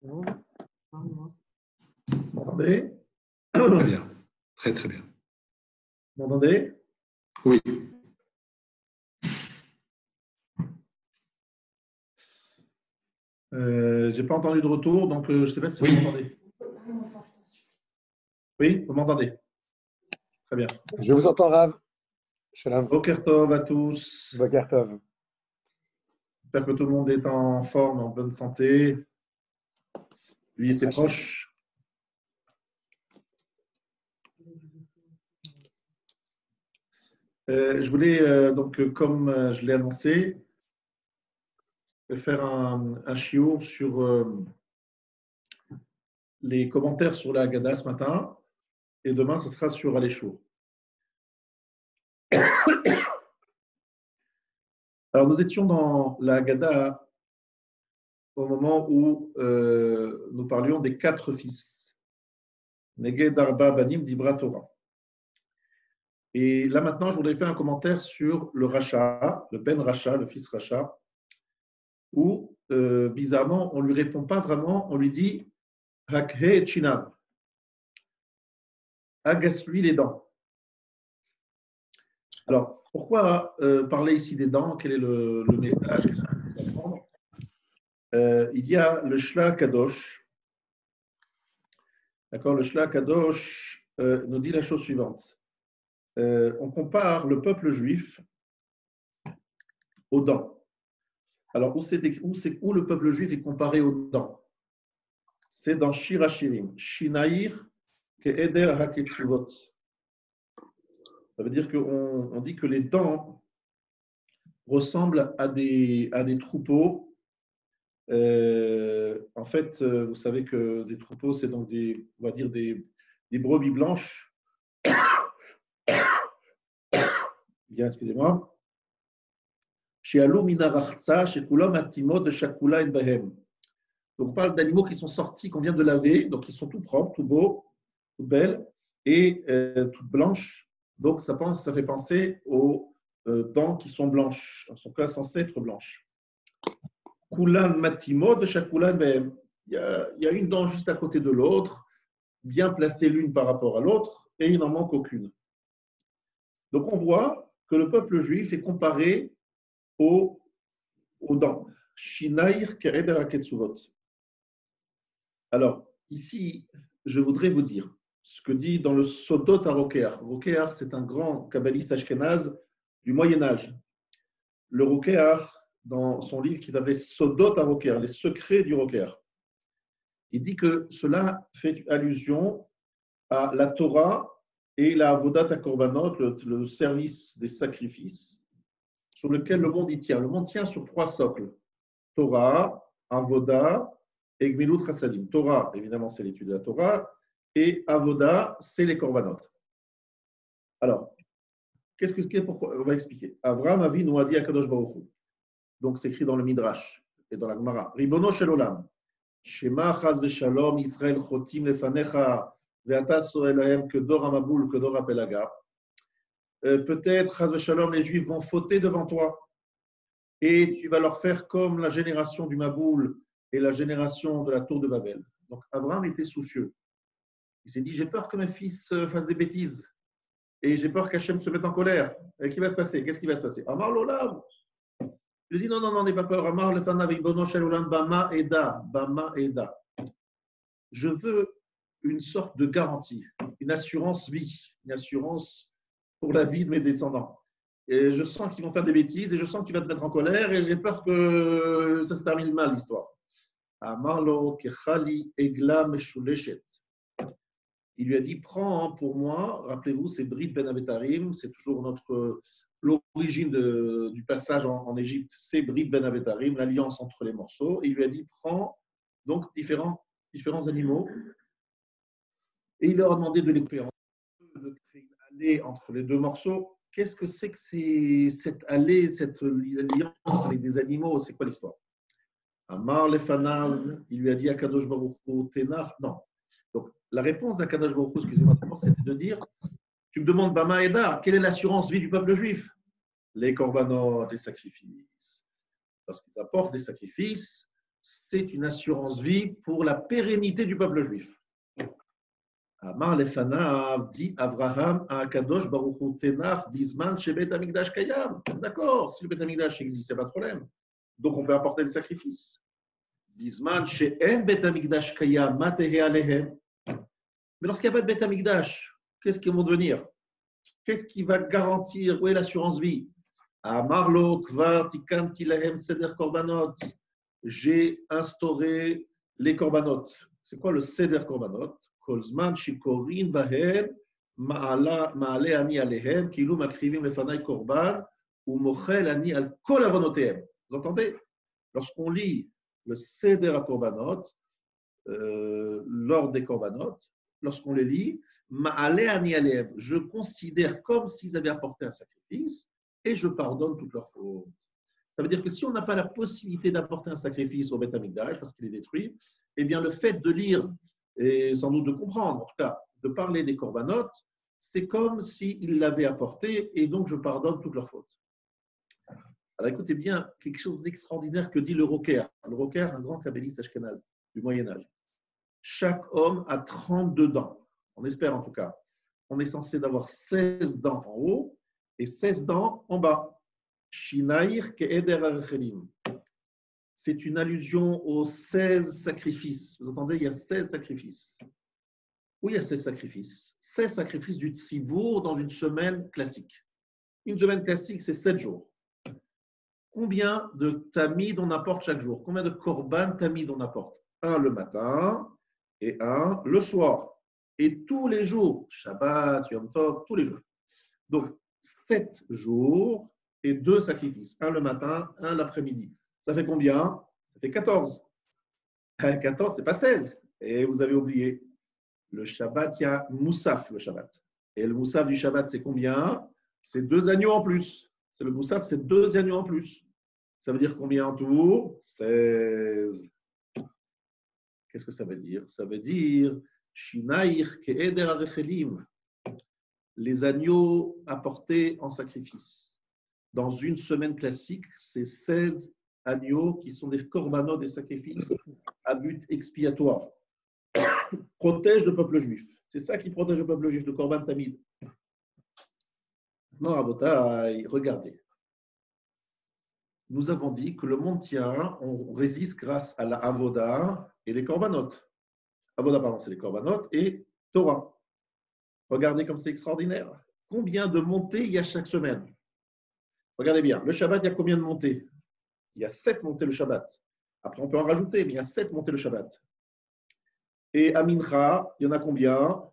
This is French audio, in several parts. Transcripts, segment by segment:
Vous m'entendez? Très bien, très très bien. Vous m'entendez? Oui. Je n'ai pas entendu de retour, donc je ne sais pas si vous m'entendez. Oui, vous m'entendez? Très bien. Je vous entends, Rav. Shalom. Boker Tov à tous. Boker Tov. J'espère que tout le monde est en forme, en bonne santé. Lui et ses proches. Je voulais, donc, comme je l'ai annoncé, faire un shiur sur les commentaires sur la Haggadah ce matin. Et demain, ce sera sur Aléchour. Alors, nous étions dans la Haggadah au moment où nous parlions des 4 fils. Neged Arba Banim Dibra Torah. Et là maintenant, je voudrais faire un commentaire sur le Racha, le Ben Racha, le fils Racha, où bizarrement, on ne lui répond pas vraiment, on lui dit Hakhe Chinav, agace-lui les dents. Alors, pourquoi parler ici des dents? Quel est le message? Il y a le Shla Kadosh. D'accord, le Shla Kadosh nous dit la chose suivante. On compare le peuple juif aux dents. Alors, où le peuple juif est comparé aux dents? C'est dans Shir Hashirim. Shinaïr ke'eder haketsuvot. Ça veut dire qu'on dit que les dents ressemblent à des troupeaux. En fait, vous savez que des troupeaux, c'est donc on va dire des brebis blanches. Bien, excusez-moi. Donc, on parle d'animaux qui sont sortis, qu'on vient de laver, donc ils sont tout propres, tout beaux, tout belles et toutes blanches. Donc, ça fait penser aux dents qui sont blanches, en tout cas censées être blanches. Kulan matimod, shakulan behem. Il y a une dent juste à côté de l'autre, bien placée l'une par rapport à l'autre, et il n'en manque aucune. Donc, on voit que le peuple juif est comparé aux dents. Shinaïr ke'eder haketsuvot. Alors, ici, je voudrais vous dire ce que dit dans le Sodot à Rokeach. Rokeach, c'est un grand kabbaliste ashkénaze du Moyen-Âge. Le Rokeach, dans son livre qui s'appelait Sodot à Rokeach, les secrets du Rokeach, il dit que cela fait allusion à la Torah et la Avodat HaKorbanot, le service des sacrifices, sur lequel le monde y tient. Le monde tient sur 3 socles. Torah, Avoda et Gmilut Chassadim. Torah, évidemment, c'est l'étude de la Torah, et Avoda, c'est les Korbanot. Alors, pourquoi? On va expliquer. Avram Avinu a dit à Kadosh Baruch Hu. Donc, c'est écrit dans le Midrash et dans la Gemara. Ribono shel olam, Shema chaz v'shalom, Israël chotim lefanecha, ve'ata so'elahem kedor hamaboul, kedor hapelaga. Peut-être, chaz v'shalom, les Juifs vont fauter devant toi, et tu vas leur faire comme la génération du Maboul et la génération de la tour de Babel. Donc, Abraham était soucieux. Il s'est dit, j'ai peur que mes fils fassent des bêtises. Et j'ai peur qu'Hachem se mette en colère. Et qu'est-ce qui va se passer? Qu'est-ce qui va se passer? Amar l'olam. Il lui dit, non, n'aie pas peur. Amar lefanav ribono shel olam bama eda. Bama eda. Je veux une sorte de garantie, une assurance vie, une assurance pour la vie de mes descendants. Et je sens qu'ils vont faire des bêtises et je sens qu'il va te mettre en colère et j'ai peur que ça se termine mal, l'histoire. Amarlo kechali egla meshuleshet. Il lui a dit, prends pour moi, rappelez-vous, c'est Brit Ben Avetarim, c'est toujours l'origine du passage en Égypte, c'est Brit Ben Avetarim, l'alliance entre les morceaux. Et il lui a dit, prends donc différents animaux et il leur a demandé de les couper en deux, de créer une allée entre les 2 morceaux. Qu'est-ce que c'est que cette allée, cette alliance avec des animaux? C'est quoi l'histoire? Amar lefanav, il lui a dit à Kadosh Baruch Hu, Tenach, non. Donc, la réponse d'Akadosh Baruch Hu, excusez-moi, c'était de dire, tu me demandes Bama Eda, quelle est l'assurance vie du peuple juif? Les korbanot, les sacrifices. Lorsqu'ils apportent des sacrifices, c'est une assurance vie pour la pérennité du peuple juif. Amar lefanav, dit Avraham à Akadosh Baruch Hu tenach bisman chez Bet Hamikdash kayam. D'accord, si le Bet Hamikdash existe, il n'y a pas de problème. Donc on peut apporter des sacrifices. Bisman chez En Bet Hamikdash kayam matehe alehem. Mais lorsqu'il n'y a pas de Bet Hamikdash, qu'est-ce qu'ils vont devenir? Qu'est-ce qui va garantir? Où est l'assurance vie? Amarlo kvar tikanti lahem seder korbanot. J'ai instauré les korbanot. C'est quoi le seder korbanot? Kolzman shikorin bahem ma'ale ani alehem kilu makrivim lefanai korban ou mochel ani al kol avonotehem. Vous entendez? Lorsqu'on lit le seder à korbanot, l'ordre des korbanot, lorsqu'on les lit, ma'ale ani alehem, je considère comme s'ils avaient apporté un sacrifice et je pardonne toutes leurs fautes. Ça veut dire que si on n'a pas la possibilité d'apporter un sacrifice au Beth Amikdash parce qu'il est détruit, eh bien le fait de lire et sans doute de comprendre, en tout cas de parler des korbanot, c'est comme s'il l'avait apporté et donc je pardonne toutes leurs fautes. Alors écoutez bien, quelque chose d'extraordinaire que dit le Roker. Le Roker, un grand kabbéliste ashkénaze du Moyen-Âge. Chaque homme a 32 dents, on espère en tout cas. On est censé d'avoir 16 dents en haut et 16 dents en bas. Shinaïr ke'eder arechelim. C'est une allusion aux 16 sacrifices. Vous entendez, il y a 16 sacrifices. Oui, il y a 16 sacrifices. 16 sacrifices du Tzibour dans une semaine classique. Une semaine classique, c'est 7 jours. Combien de tamid on apporte chaque jour? Combien de korban tamid on apporte? Un le matin et un le soir. Et tous les jours, Shabbat, Yom Tov, tous les jours. Donc, 7 jours et 2 sacrifices. Un le matin, un l'après-midi. Ça fait combien? Ça fait 14. 14, ce n'est pas 16. Et vous avez oublié. Le Shabbat, il y a Moussaf, le Shabbat. Et le Moussaf du Shabbat, c'est combien? C'est 2 agneaux en plus. C'est le Moussaf, c'est 2 agneaux en plus. Ça veut dire combien en tout? 16. Qu'est-ce que ça veut dire? Ça veut dire Shinaïr ke'eder arechelim. Les agneaux apportés en sacrifice. Dans une semaine classique, c'est 16 agneaux qui sont des korbanot, des sacrifices à but expiatoire. Protège le peuple juif. C'est ça qui protège le peuple juif, le korban tamid. Non, Rabotai, regardez. Nous avons dit que le monde tient, on résiste grâce à la avoda et les korbanot. Avoda, pardon, c'est les korbanot et Torah. Regardez comme c'est extraordinaire. Combien de montées il y a chaque semaine? Regardez bien, le Shabbat, il y a combien de montées? Il y a 7 montées le Shabbat. Après, on peut en rajouter, mais il y a 7 montées le Shabbat. Et à Mincha, il y en a combien?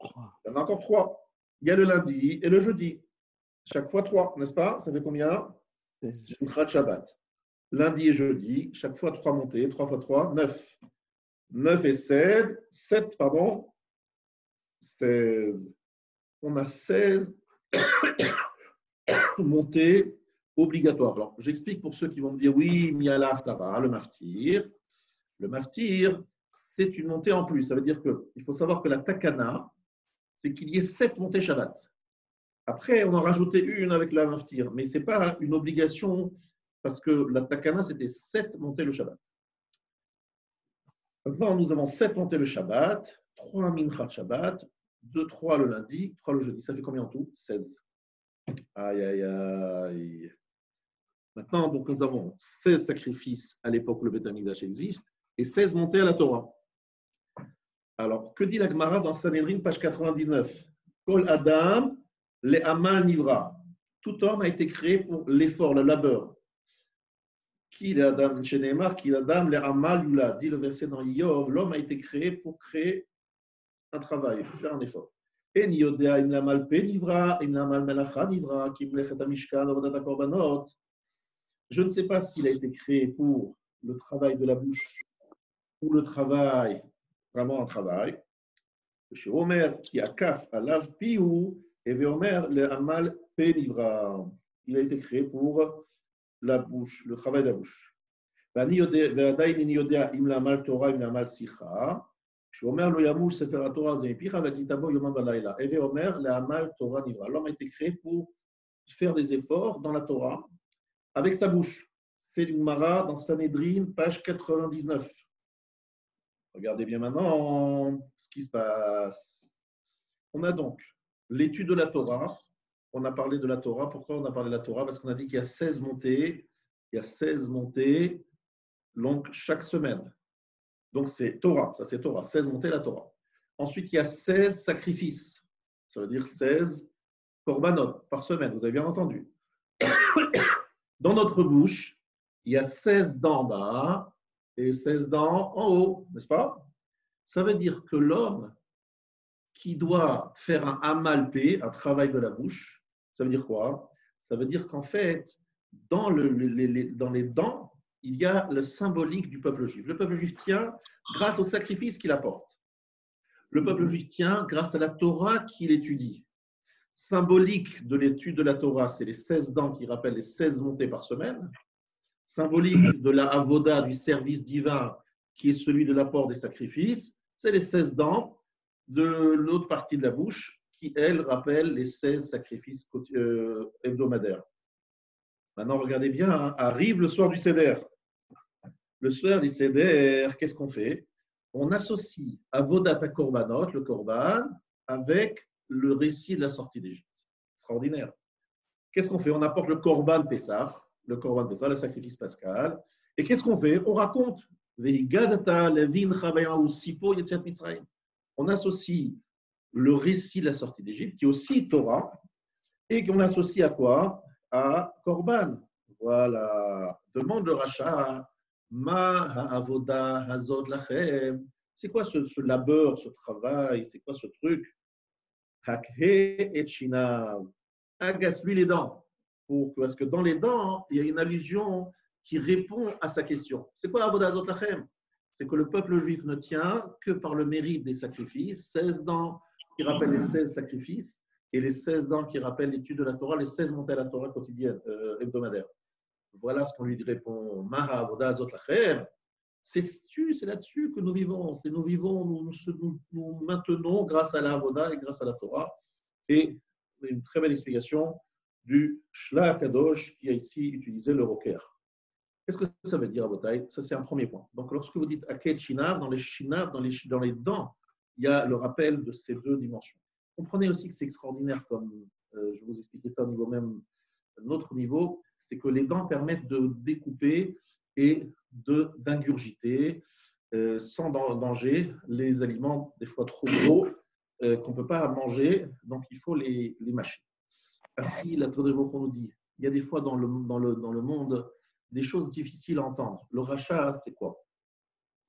Il y en a encore 3. Il y a le lundi et le jeudi. Chaque fois 3, n'est-ce pas? Ça fait combien? Mincha de Shabbat. Lundi et jeudi, chaque fois 3 montées. 3 fois 3, 9. 9 et 7, 7, pardon. 16. On a 16 montées obligatoires. Alors, j'explique pour ceux qui vont me dire oui, Miala Haftara, le maftir. Le maftir, c'est une montée en plus. Ça veut dire qu'il faut savoir que la takana, c'est qu'il y ait 7 montées Shabbat. Après, on en rajoutait une avec la maftir, mais ce n'est pas une obligation parce que la takana, c'était 7 montées le Shabbat. Maintenant, nous avons 7 montées le Shabbat, 3 mincha Shabbat, 2, 3 le lundi, 3 le jeudi. Ça fait combien en tout? 16. Aïe, aïe, aïe. Maintenant, donc, nous avons 16 sacrifices à l'époque où le Beth Amikdash existe et 16 montées à la Torah. Alors, que dit la Gemara dans Sanhedrin, page 99? Kol Adam, le Amal Nivra. Tout homme a été créé pour l'effort, le labeur. Qui l'Adam, chez Neymar, qui l'Adam, le Amal Yula. Dit le verset dans Yov, l'homme a été créé pour créer un travail, pour faire un effort. En Yodea, im l'amal pe nivra, im l'amal melacha nivra, kim lechet hamishkan, avodat hakorbanot. Je ne sais pas s'il a été créé pour le travail de la bouche ou le travail, vraiment un travail. Chez Omer, qui a kaf alav piou, et Veomer, le amal pe nivra. Il a été créé pour la bouche, le travail de la bouche. Ve'adayin in yodea, im l'amal Torah, im l'amal sicha. L'homme a été créé pour faire des efforts dans la Torah avec sa bouche. c'est une Gemara dans Sanhedrin, page 99. Regardez bien maintenant ce qui se passe. On a donc l'étude de la Torah. On a parlé de la Torah. Pourquoi on a parlé de la Torah? Parce qu'on a dit qu'il y a 16 montées. Il y a 16 montées, donc chaque semaine. Donc c'est Torah, ça c'est Torah, 16 montées la Torah. Ensuite, il y a 16 sacrifices. Ça veut dire 16 korbanot par semaine, vous avez bien entendu. Dans notre bouche, il y a 16 dents en bas et 16 dents en haut, n'est-ce pas? Ça veut dire que l'homme qui doit faire un amalpé, un travail de la bouche, ça veut dire quoi? Ça veut dire qu'en fait, dans les dents, il y a le symbolique du peuple juif. Le peuple juif tient grâce au sacrifice qu'il apporte. Le peuple juif tient grâce à la Torah qu'il étudie. Symbolique de l'étude de la Torah, c'est les 16 dents qui rappellent les 16 montées par semaine. Symbolique de la avoda, du service divin, qui est celui de l'apport des sacrifices, c'est les 16 dents de l'autre partie de la bouche qui, elle, rappelle les 16 sacrifices hebdomadaires. Maintenant, regardez bien, hein, arrive le soir du Seder. Le soir du Seder, qu'est-ce qu'on fait? On associe avodat à korbanot, le korban, avec le récit de la sortie d'Égypte. Extraordinaire. Qu'est-ce qu'on fait? On apporte le korban Pessah, le sacrifice pascal. Et qu'est-ce qu'on fait? On raconte. On associe le récit de la sortie d'Égypte, qui est aussi Torah, et qu'on associe à quoi? À korban. Voilà. Demande le rachat. Ma ha'avoda hazot lachem. C'est quoi ce labeur, ce travail? C'est quoi ce truc? Hakhe et shinav. Agace-lui les dents. Parce que dans les dents, il y a une allusion qui répond à sa question. C'est quoi avoda hazot lachem? C'est que le peuple juif ne tient que par le mérite des sacrifices, 16 dents qui rappellent les 16 sacrifices, et les 16 dents qui rappellent l'étude de la Torah, les 16 montées à la Torah quotidienne, hebdomadaire. Voilà ce qu'on lui répond. Maha avoda hazot lachem. C'est là-dessus que nous vivons. Nous maintenons grâce à la avoda et grâce à la Torah. Et une très belle explication du Shla Kadosh qui a ici utilisé le roker. Qu'est-ce que ça veut dire, Abotai? Ça, c'est un premier point. Donc, lorsque vous dites Aket Shinav, dans les shinav, dans les dents, il y a le rappel de ces deux dimensions. Comprenez aussi que c'est extraordinaire, comme je vais vous expliquer ça au niveau même, notre niveau, c'est que les dents permettent de découper et d'ingurgiter sans danger les aliments des fois trop gros qu'on ne peut pas manger, donc il faut les mâcher. Ainsi, la Torah de Baruch Hu nous dit, il y a des fois dans le monde des choses difficiles à entendre. Le rachat, c'est quoi?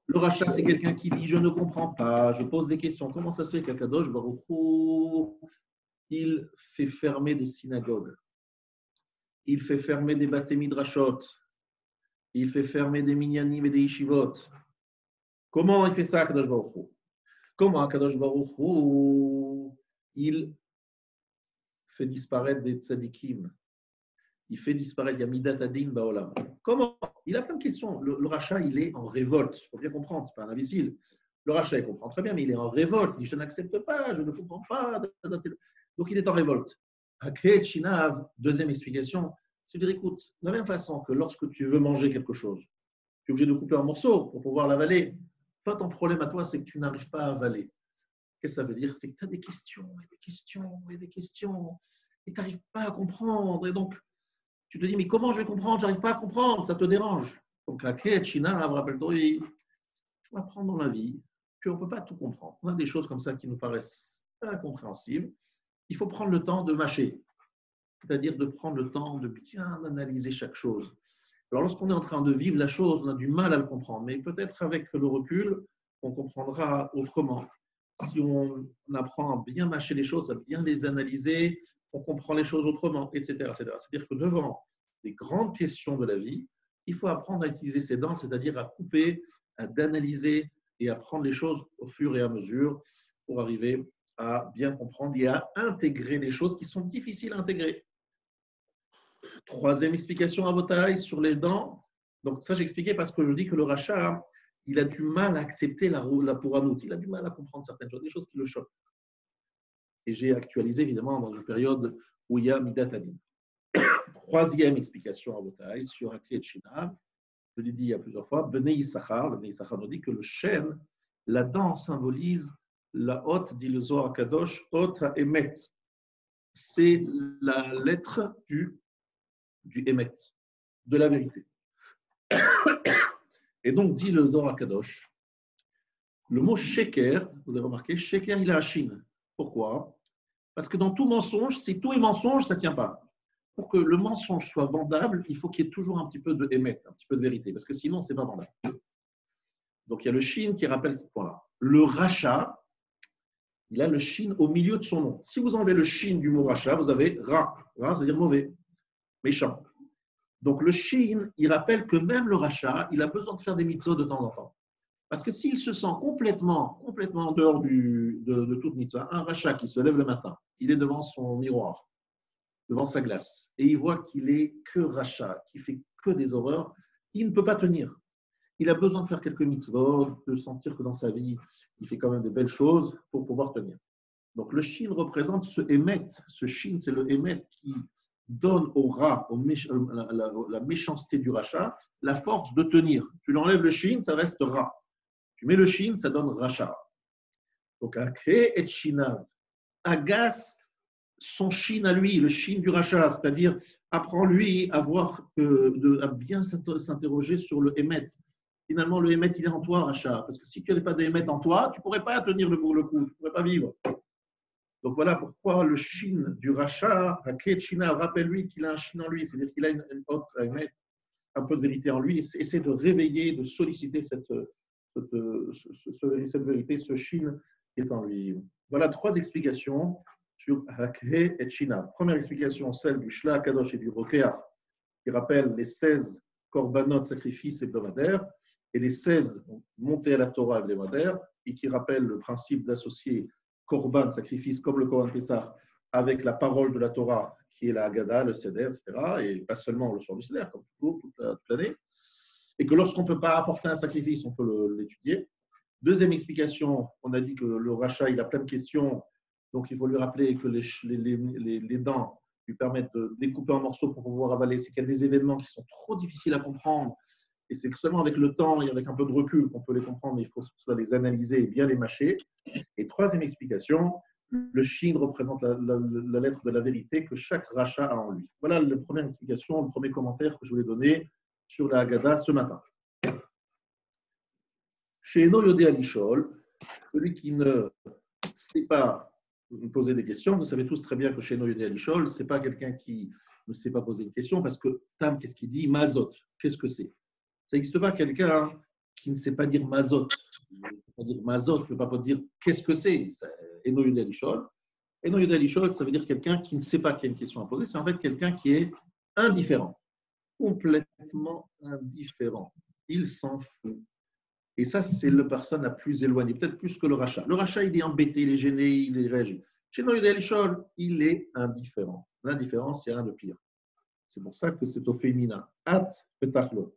Le rachat, c'est quelqu'un qui dit « je ne comprends pas, je pose des questions ». Comment ça se fait qu'Akadosh Baruch Hu, il fait fermer des synagogues, il fait fermer des baté midrashot, il fait fermer des minyanim et des yeshivot? Comment il fait ça, Akadosh Baruch Hu? Comment Akadosh Baruch Hu, il fait disparaître des tzadikim? Il fait disparaître Yamidat Adin Baolam. Comment? Il a plein de questions. Le rachat, il est en révolte. Il faut bien comprendre, ce n'est pas un imbécile. Le rachat, il comprend très bien, mais il est en révolte. Il dit, je n'accepte pas, je ne comprends pas. Donc, il est en révolte. Aket Shinav, deuxième explication, c'est de dire, écoute, de la même façon que lorsque tu veux manger quelque chose, tu es obligé de couper un morceau pour pouvoir l'avaler. Toi, ton problème à toi, c'est que tu n'arrives pas à avaler. Qu'est-ce que ça veut dire? C'est que tu as des questions, et des questions, et des questions, et tu n'arrives pas à comprendre. Et donc, tu te dis, mais comment je vais comprendre? Je n'arrive pas à comprendre, ça te dérange. Donc, la quête, China, rappelle-toi, il faut apprendre dans la vie qu'on ne peut pas tout comprendre. On a des choses comme ça qui nous paraissent incompréhensibles. Il faut prendre le temps de mâcher, c'est-à-dire de prendre le temps de bien analyser chaque chose. Alors, lorsqu'on est en train de vivre la chose, on a du mal à le comprendre, mais peut-être avec le recul, on comprendra autrement. Si on apprend à bien mâcher les choses, à bien les analyser, on comprend les choses autrement, etc. C'est-à-dire que devant les grandes questions de la vie, il faut apprendre à utiliser ses dents, c'est-à-dire à couper, à d'analyser et à prendre les choses au fur et à mesure pour arriver à bien comprendre et à intégrer les choses qui sont difficiles à intégrer. Troisième explication à Botaï sur les dents. Donc ça, j'ai expliqué parce que je dis que le rachat, il a du mal à accepter la pouranout, il a du mal à comprendre certaines choses, des choses qui le choquent. Et j'ai actualisé évidemment dans une période où il y a Midat Adin. Troisième explication à Botaï sur Akli et Shinav. Je l'ai dit il y a plusieurs fois, Bnei Issachar, le Bnei Issachar nous dit que le chêne, la dent symbolise la haute, dit le Zohar Kadosh, haute à Emet. C'est la lettre du Emet, de la vérité. Et donc, dit le Zohar Kadosh, le mot sheker, vous avez remarqué, sheker, il a un shin. Pourquoi? Parce que dans tout mensonge, si tout est mensonge, ça ne tient pas. Pour que le mensonge soit vendable, il faut qu'il y ait toujours un petit peu de émet, un petit peu de vérité, parce que sinon, ce n'est pas vendable. Donc, il y a le shin qui rappelle ce point-là. Le rachat, il a le shin au milieu de son nom. Si vous enlevez le shin du mot rachat, vous avez ra. Ra, c'est-à-dire mauvais, méchant. Donc, le shin, il rappelle que même le rachat, il a besoin de faire des mitzvot de temps en temps. Parce que s'il se sent complètement en dehors de toute mitzvah, un rachat qui se lève le matin, il est devant son miroir, devant sa glace, et il voit qu'il est que rachat, qu'il fait que des horreurs, il ne peut pas tenir. Il a besoin de faire quelques mitzvot, de sentir que dans sa vie, il fait quand même des belles choses pour pouvoir tenir. Donc le shin représente ce émet, ce shin, c'est le émet qui donne au rat, la méchanceté du rachat, la force de tenir. Tu l'enlèves le shin, ça reste rat. Tu mets le shin, ça donne rachat. Donc Akre et Shinav, agace son shin à lui, le shin du rachat, c'est-à-dire apprends-lui à bien s'interroger sur le émet. Finalement, le émet, il est en toi, rachat. Parce que si tu n'avais pas d'émet en toi, tu ne pourrais pas tenir le coup, tu ne pourrais pas vivre. Donc voilà pourquoi le shin du rachat, Akre Shinav, rappelle-lui qu'il a un shin en lui, c'est-à-dire qu'il a une haute émet, un peu de vérité en lui, essaie de réveiller, de solliciter cette vérité, ce shin qui est en lui. Voilà 3 explications sur Hakhe et Shinav. Première explication, celle du Shla Kadosh et du Rokeach, qui rappelle les 16 korbanot, sacrifices hebdomadaires, et les 16 montées à la Torah hebdomadaires, et qui rappelle le principe d'associer korban, sacrifice, comme le Korban Pessah, avec la parole de la Torah, qui est la Haggadah, le Seder, etc., et pas seulement le soir du Seder, comme toute l'année. Et que lorsqu'on ne peut pas apporter un sacrifice, on peut l'étudier. Deuxième explication, on a dit que le rachat, il a plein de questions, donc il faut lui rappeler que les dents lui permettent de découper en morceaux pour pouvoir avaler. C'est qu'il y a des événements qui sont trop difficiles à comprendre, et c'est seulement avec le temps et avec un peu de recul qu'on peut les comprendre, mais il faut soit les analyser et bien les mâcher. Et troisième explication, le shin représente la lettre de la vérité que chaque rachat a en lui. Voilà la première explication, le premier commentaire que je voulais donner sur la Haggadah ce matin. Chez Eno Yodé Alishol, celui qui ne sait pas poser des questions, vous savez tous très bien que chez Eno Yodé Alishol, ce n'est pas quelqu'un qui ne sait pas poser une question, parce que Tam, qu'est-ce qu'il dit? Mazot, qu'est-ce que c'est? Ça n'existe pas quelqu'un qui ne sait pas dire Mazot. Mazot ne peut pas dire qu'est-ce que c'est? Eno Yodé Alishol. Eno Yodé Alishol, ça veut dire quelqu'un qui ne sait pas qu'il y a une question à poser, c'est en fait quelqu'un qui est indifférent. Complètement indifférent. Il s'en fout. Et ça, c'est la personne la plus éloignée, peut-être plus que le rachat. Le rachat, il est embêté, il est gêné, il est réagi. Chez Noyodé Alishol, il est indifférent. L'indifférence, c'est rien de pire. C'est pour ça que c'est au féminin. At petachlo.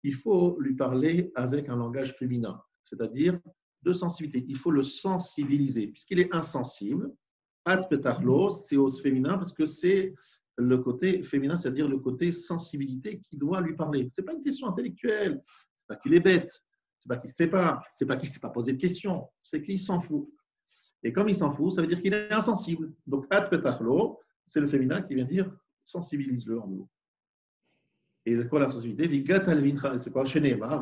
Il faut lui parler avec un langage féminin, c'est-à-dire de sensibilité. Il faut le sensibiliser, puisqu'il est insensible. At petachlo, c'est au féminin parce que c'est le côté féminin, c'est-à-dire le côté sensibilité qui doit lui parler. Ce n'est pas une question intellectuelle, ce n'est pas qu'il est bête, ce n'est pas qu'il ne sait pas, ce n'est pas qu'il ne s'est pas posé de questions, c'est qu'il s'en fout. Et comme il s'en fout, ça veut dire qu'il est insensible. Donc, at petachlo, c'est le féminin qui vient dire sensibilise-le en nous. Et c'est quoi la sensibilité? C'est quoi chez Neymar?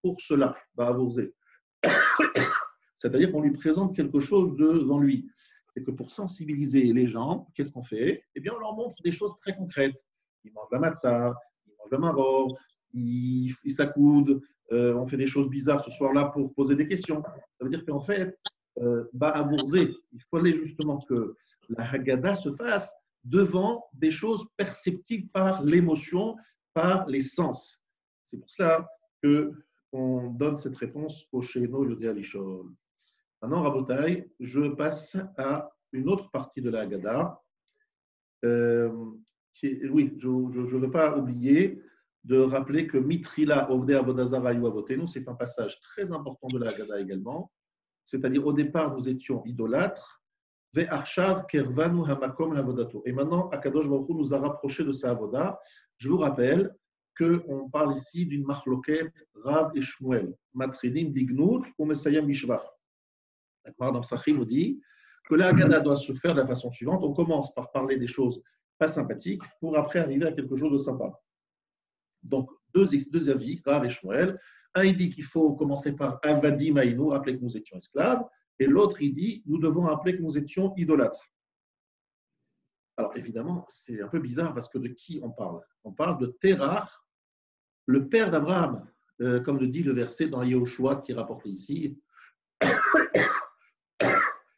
Pour cela, c'est-à-dire qu'on lui présente quelque chose devant lui. C'est que pour sensibiliser les gens, qu'est-ce qu'on fait? Eh bien, on leur montre des choses très concrètes. Ils mangent la matzah, ils mangent le maror, ils s'accoudent, on fait des choses bizarres ce soir-là pour poser des questions. Ça veut dire qu'en fait, il fallait justement que la Haggadah se fasse devant des choses perceptibles par l'émotion, par les sens. C'est pour cela qu'on donne cette réponse au Sheino Yodé Alishol. Maintenant, Rabotai, je passe à une autre partie de la Haggadah. Oui, je ne veux pas oublier de rappeler que Mitrila Ovdei Avodazara Yu Avotenu, c'est un passage très important de la Haggadah également. C'est-à-dire, au départ, nous étions idolâtres. Ve'arshav kervanu hamakom lavodato. Et maintenant, Akadosh Baruch Hu nous a rapprochés de sa avoda. Je vous rappelle qu'on parle ici d'une machloket Rav et Shmuel. Matridim bignout ou mesayem bishvach. La dans Psachim nous dit que la Haggadah doit se faire de la façon suivante. On commence par parler des choses pas sympathiques pour après arriver à quelque chose de sympa. Donc, deux avis, Rav et Shmuel. Un, il dit qu'il faut commencer par Avadim Aïnou, rappeler que nous étions esclaves. Et l'autre, il dit, nous devons rappeler que nous étions idolâtres. Alors, évidemment, c'est un peu bizarre parce que de qui on parle? On parle de Terach, le père d'Abraham, comme le dit le verset dans Yehoshua qui est rapporté ici.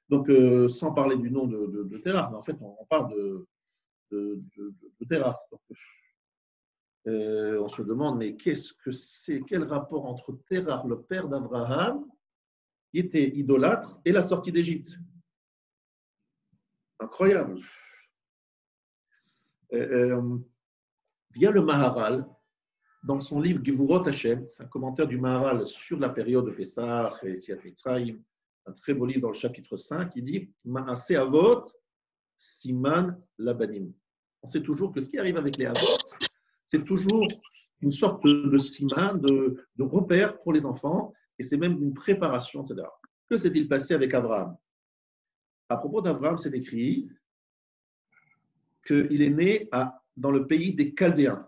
Donc, sans parler du nom de Terach, mais en fait, on parle de Terach. Donc, on se demande, mais qu'est-ce que c'est? Quel rapport entre Terach, le père d'Abraham, qui était idolâtre, et la sortie d'Égypte? Incroyable. Via le Maharal, dans son livre Gevurot Hashem, c'est un commentaire du Maharal sur la période de Pessah et Siat Mitzrayim, un très beau livre dans le chapitre 5, qui dit Ma'aseh Avot, Siman Labanim. On sait toujours que ce qui arrive avec les Avot, c'est toujours une sorte de siman, de repère pour les enfants, et c'est même une préparation, etc. Que s'est-il passé avec Abraham? À propos d'Abraham, c'est écrit qu'il est né dans le pays des Chaldéens.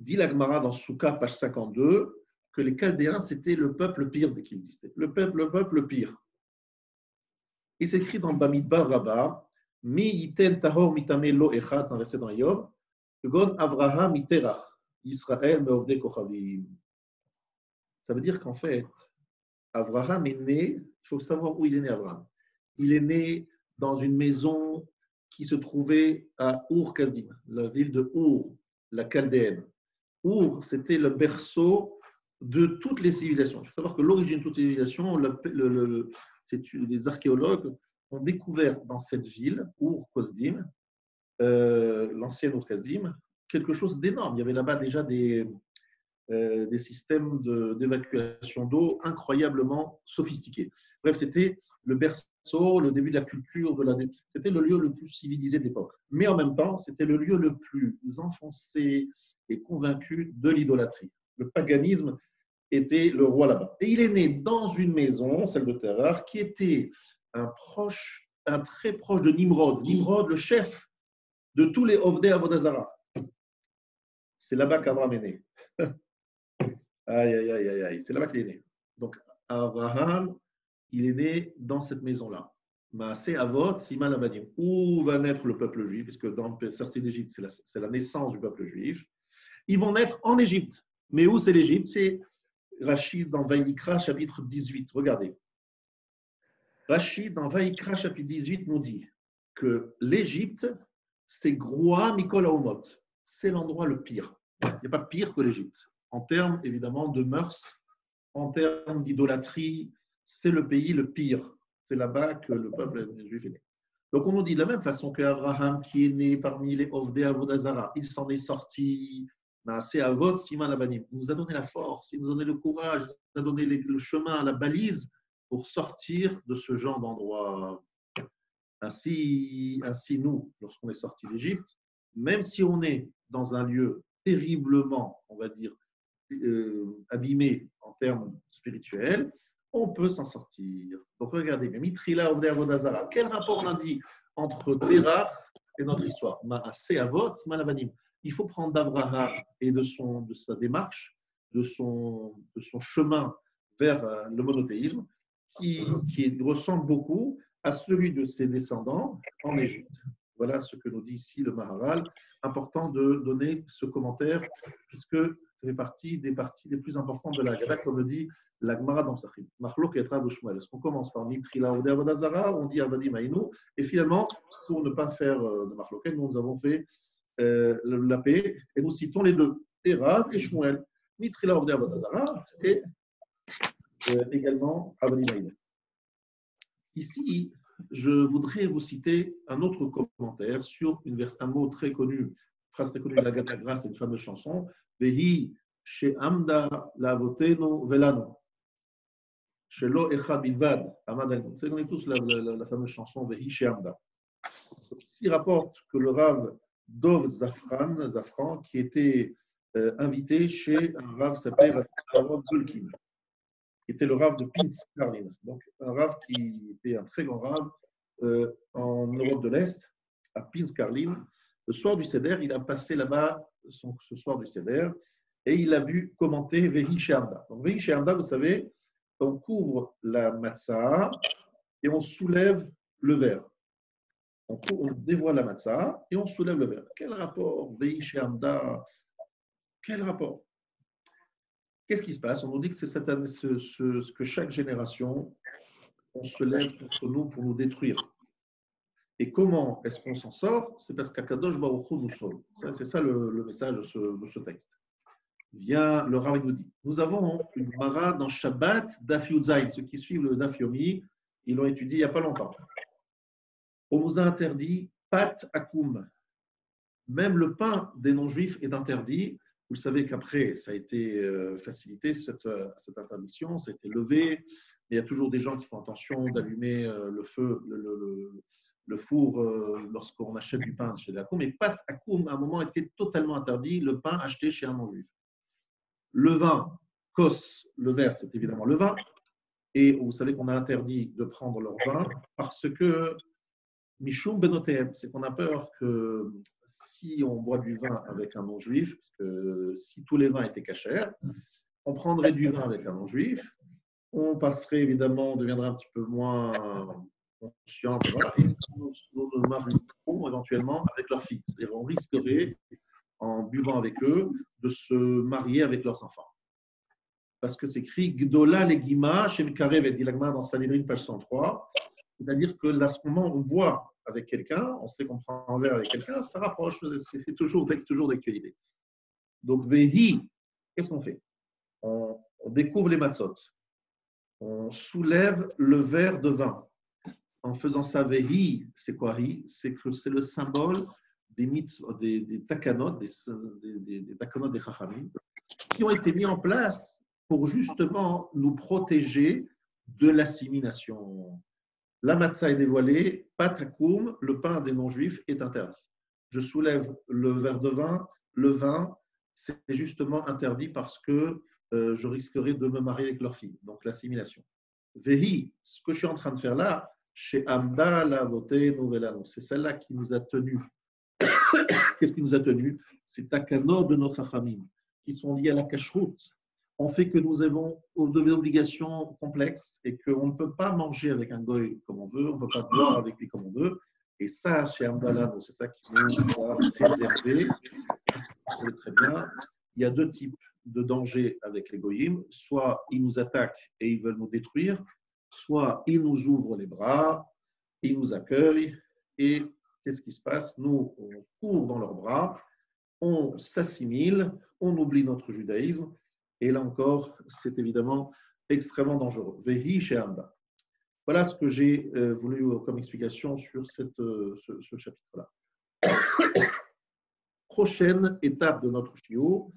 Dit la Gemara dans Souka, page 52, que les Chaldéens, c'était le peuple pire qui existait. Le peuple pire. Il s'écrit dans Bamidbar Rabbah, Mi yiten tahor mitame lo echad, c'est un verset dans Yov, Gon Avraham iterach, Israël meovde kochavim. Ça veut dire qu'en fait, Avraham est né, il faut savoir où il est né, Avraham. Il est né dans une maison qui se trouvait à Ur-Kazim, la ville de Ur, la Chaldéenne. Ur, c'était le berceau de toutes les civilisations. Il faut savoir que l'origine de toutes les civilisations, les archéologues ont découvert dans cette ville, Ur-Kazim, l'ancienne Ur-Kazim, quelque chose d'énorme. Il y avait là-bas déjà des systèmes d'évacuation d'eau incroyablement sophistiqués. Bref, c'était le berceau, le début de la culture, c'était le lieu le plus civilisé de l'époque. Mais en même temps, c'était le lieu le plus enfoncé et convaincu de l'idolâtrie. Le paganisme était le roi là-bas. Et il est né dans une maison, celle de Terrar, qui était un très proche de Nimrod. Nimrod, le chef de tous les Ovdei Avodazara. C'est là-bas qu'Abraham est né. Aïe, aïe, aïe, aïe, c'est là-bas qu'il est né. Donc, Abraham, il est né dans cette maison-là. Maaseh Avot, Siman Labadim. Où va naître le peuple juif? Puisque dans le sortie d'Égypte, c'est la naissance du peuple juif. Ils vont naître en Égypte. Mais où c'est l'Égypte? C'est Rachid dans Vaïkra, chapitre 18. Regardez. Rachid dans Vaïkra, chapitre 18, nous dit que l'Égypte, c'est Groa Mikol Haomot. C'est l'endroit le pire. Il n'y a pas pire que l'Égypte. En termes, évidemment, de mœurs, en termes d'idolâtrie, c'est le pays le pire. C'est là-bas que le peuple juif est né. Donc, on nous dit de la même façon qu'Abraham, qui est né parmi les Ovdei Avodazara, il s'en est sorti, c'est Avot Siman Labanim. Il nous a donné la force, il nous a donné le courage, il nous a donné le chemin, la balise pour sortir de ce genre d'endroit. Ainsi, nous, lorsqu'on est sorti d'Égypte, même si on est dans un lieu terriblement, on va dire, abîmé en termes spirituels, on peut s'en sortir. Donc regardez, Mitrila Ovdei Avodazara, quel rapport on a dit entre Terach et notre histoire? Maaseh Avot, Siman Labanim. Il faut prendre d'Abraham et de sa démarche, de son chemin vers le monothéisme, qui ressemble beaucoup à celui de ses descendants en Égypte. Voilà ce que nous dit ici le Maharal. Important de donner ce commentaire, puisque ça fait partie des parties les plus importantes de la Haggadah, comme le dit la Gemara dans Psachim. Machlok et Rav Shmuel. Est-ce qu'on commence par Mitrila Ovdei Avodazara, on dit Avadim Aïnou, et finalement, pour ne pas faire de Machlok, nous avons fait la paix, et nous citons les deux, et Rav et Shmuel. Mitrila Ovdei Avodazara et également Avadim Aïnou. Ici, je voudrais vous citer un autre commentaire sur un mot très connu, phrase très connue de la Gatha, c'est une fameuse chanson, Vehi she'amda lavotenu velanu. Shelo Echad Bilvad, Amad al-Nun. Vous connaissez tous la fameuse chanson Vehi She'amda. Ici, il rapporte que le Rav Dov Zafran, qui était invité chez un Rav qui s'appelait Rav Golkin, qui était le Rav de Pinsk Karlin. Donc, un Rav qui était un très grand Rav en Europe de l'Est, à Pinsk Karlin. Le soir du Seder, il a passé là-bas ce soir du Seder et il a vu commenter Vehi She'amda. Donc, Vehi She'amda, vous savez, on couvre la matzah et on soulève le verre. On dévoile la matzah et on soulève le verre. Quel rapport, Vehi She'amda? Quel rapport? Qu'est-ce qui se passe? On nous dit que c'est ce que chaque génération, on se lève contre nous pour nous détruire. Et comment est-ce qu'on s'en sort? C'est parce qu'Akadosh Baruch Hu nous sauve. C'est ça le message de ce texte. Vient le Rav nous dit, nous avons une Mara dans Shabbat Daf Yud Zayin. Ceux qui suivent le Daf Yomi, ils l'ont étudié il n'y a pas longtemps. On nous a interdit Pat Akoum. Même le pain des non-juifs est interdit. Vous savez qu'après, ça a été facilité, cette interdiction, ça a été levé. Mais il y a toujours des gens qui font attention d'allumer le feu, le four lorsqu'on achète du pain chez Akoum. Mais Pat Akoum, à un moment, était totalement interdit, le pain acheté chez un non-juif. Le vin, kos, le verre, c'est évidemment le vin. Et vous savez qu'on a interdit de prendre leur vin parce que Mishum Benotem, c'est qu'on a peur que si on boit du vin avec un non-juif, parce que si tous les vins étaient cachers, on prendrait du vin avec un non-juif, on passerait évidemment, on deviendrait un petit peu moins conscient, voilà, et nos maris éventuellement avec leurs filles. C'est-à-dire on risquerait, en buvant avec eux, de se marier avec leurs enfants. Parce que c'est écrit Gdola Legima, Shem Karev et Dilagma dans Sanhedrin, page 103. C'est-à-dire que là, à ce moment où on boit avec quelqu'un, on sait qu'on prend un verre avec quelqu'un, ça rapproche, c'est toujours d'actualité. Donc, Vehi, qu'est-ce qu'on fait? On découvre les matzot. On soulève le verre de vin. En faisant ça, Vehi, c'est quoi Hi? C'est que c'est le symbole des mitzvot, des takanot, des takanot des chachamim, qui ont été mis en place pour justement nous protéger de l'assimilation. La matzah est dévoilée, patakoum, le pain des non-juifs est interdit. Je soulève le verre de vin. Le vin, c'est justement interdit parce que je risquerais de me marier avec leur fille, donc l'assimilation. Vehi, ce que je suis en train de faire là, chez Amda la voté Novelano, c'est celle-là qui nous a tenus. Qu'est-ce qui nous a tenus? C'est takanot de nos chachamim, qui sont liés à la kashrut. On fait que nous avons des obligations complexes et qu'on ne peut pas manger avec un goy comme on veut, on ne peut pas boire avec lui comme on veut. Et ça, chez Amdallah, c'est ça qui nous a préservé. Parce que vous savez très bien, il y a deux types de dangers avec les goyim. Soit ils nous attaquent et ils veulent nous détruire, soit ils nous ouvrent les bras, ils nous accueillent. Et qu'est-ce qui se passe? Nous, on court dans leurs bras, on s'assimile, on oublie notre judaïsme. Et là encore, c'est évidemment extrêmement dangereux. Vehi she'amda. Voilà ce que j'ai voulu comme explication sur ce chapitre-là. Prochaine étape de notre shiur,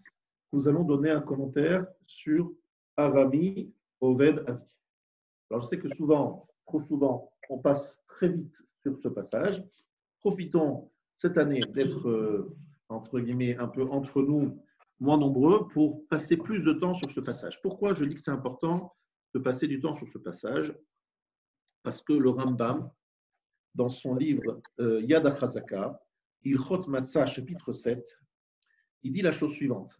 nous allons donner un commentaire sur Arami Oved Avi. Alors, je sais que souvent, trop souvent, on passe très vite sur ce passage. Profitons cette année d'être, entre guillemets, un peu entre nous, moins nombreux, pour passer plus de temps sur ce passage. Pourquoi je dis que c'est important de passer du temps sur ce passage? Parce que le Rambam, dans son livre Yad HaChazaka, Ilchot Matzah, chapitre 7, il dit la chose suivante.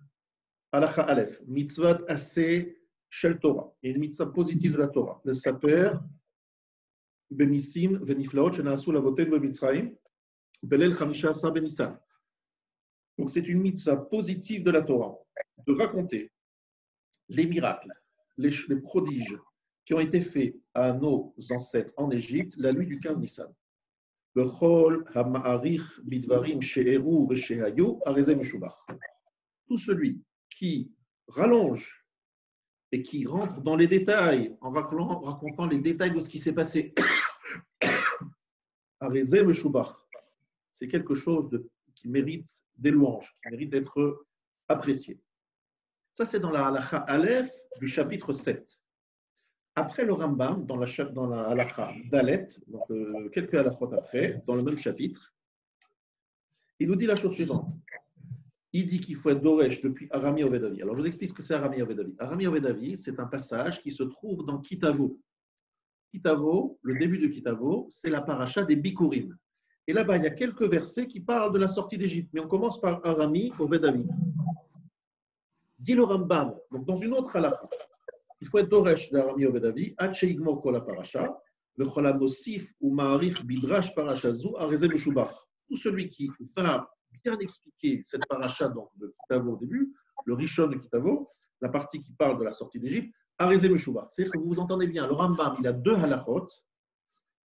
Halacha Aleph, mitzvat aseh shel Torah. Il y a une mitzvah positive de la Torah. Le saper, benissim, veniflaot, shenasu lavoten bemitzrayim, belel chamisha asa benissan. Donc, c'est une mitzvah positive de la Torah, de raconter les miracles, les prodiges qui ont été faits à nos ancêtres en Égypte la nuit du 15 Nissan. Tout celui qui rallonge et qui rentre dans les détails en racontant les détails de ce qui s'est passé, c'est quelque chose qui mérite des louanges, qui mérite d'être apprécié. Ça, c'est dans la halacha Aleph du chapitre 7. Après le Rambam, dans la halakha Dalet, donc quelques halakhot après, dans le même chapitre, il nous dit la chose suivante. Il dit qu'il faut être Doresh depuis Arami Ovedavi. Alors je vous explique ce que c'est Arami Ovedavi. Arami Ovedavi, c'est un passage qui se trouve dans Kitavo. Kitavo, le début de Kitavo, c'est la paracha des Bikurim. Et là-bas, il y a quelques versets qui parlent de la sortie d'Égypte. Mais on commence par Arami Ovedavi. Dit le Rambam, donc dans une autre halakha, il faut être Doresh d'Arami Ovedavi, Hatcheigmor Kol paracha, Vechol Mosif ou Ma'arich Bidrash Parachazu, Arezem Shubach. Tout celui qui va bien expliquer cette paracha donc, de Kitavo au début, le Rishon de Kitavo, la partie qui parle de la sortie d'Égypte, Arezem Shubach. C'est-à-dire que vous entendez bien, le Rambam, il a deux halachot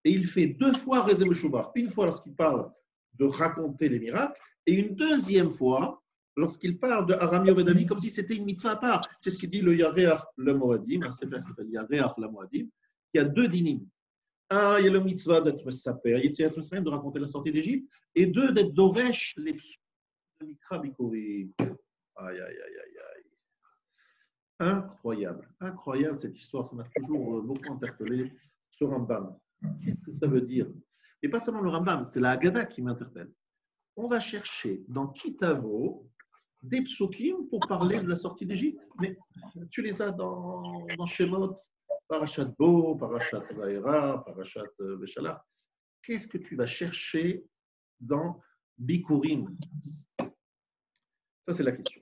et il fait deux fois Arezem Shubach. Une fois lorsqu'il parle de raconter les miracles et une deuxième fois lorsqu'il parle de Arami Ovedavi comme si c'était une mitzvah à part. C'est ce qu'il dit le Yareach le Moadim, un sefer qui s'appelle Yareach le Moadim. Il y a deux dinim. Un, il y a le mitzvah d'être Messaper, de raconter la sortie d'Égypte, et deux, d'être Dovesh, les psaumes de Mikra Bikori. Aïe, aïe, aïe, aïe, aïe. Incroyable, incroyable cette histoire, ça m'a toujours beaucoup interpellé, ce Rambam. Qu'est-ce que ça veut dire? Et pas seulement le Rambam, c'est la Haggadah qui m'interpelle. On va chercher dans Kitavo des psukim pour parler de la sortie d'Égypte, mais tu les as dans Shemot, Parashat Bo, Parashat Vaera, Parashat Beshalach. Qu'est-ce que tu vas chercher dans Bikurim? Ça, c'est la question.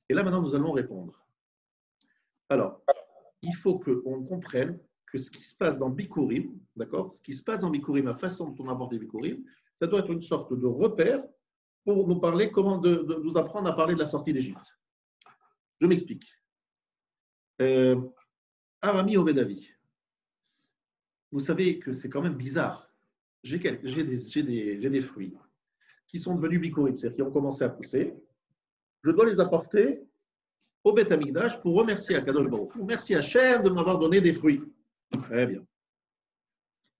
Et là, maintenant, nous allons répondre. Alors, il faut qu'on comprenne que ce qui se passe dans Bikurim, d'accord, ce qui se passe dans Bikurim, la façon dont on aborde les Bikurim, ça doit être une sorte de repère pour nous parler, comment de nous apprendre à parler de la sortie d'Égypte. Je m'explique. Arami Ovedavi. Vous savez que c'est quand même bizarre. J'ai des fruits qui sont devenus bikurim, c'est-à-dire qui ont commencé à pousser. Je dois les apporter au Beth Amikdash pour remercier Akadosh Baruch Hu. Merci Hachem de m'avoir donné des fruits. Très bien.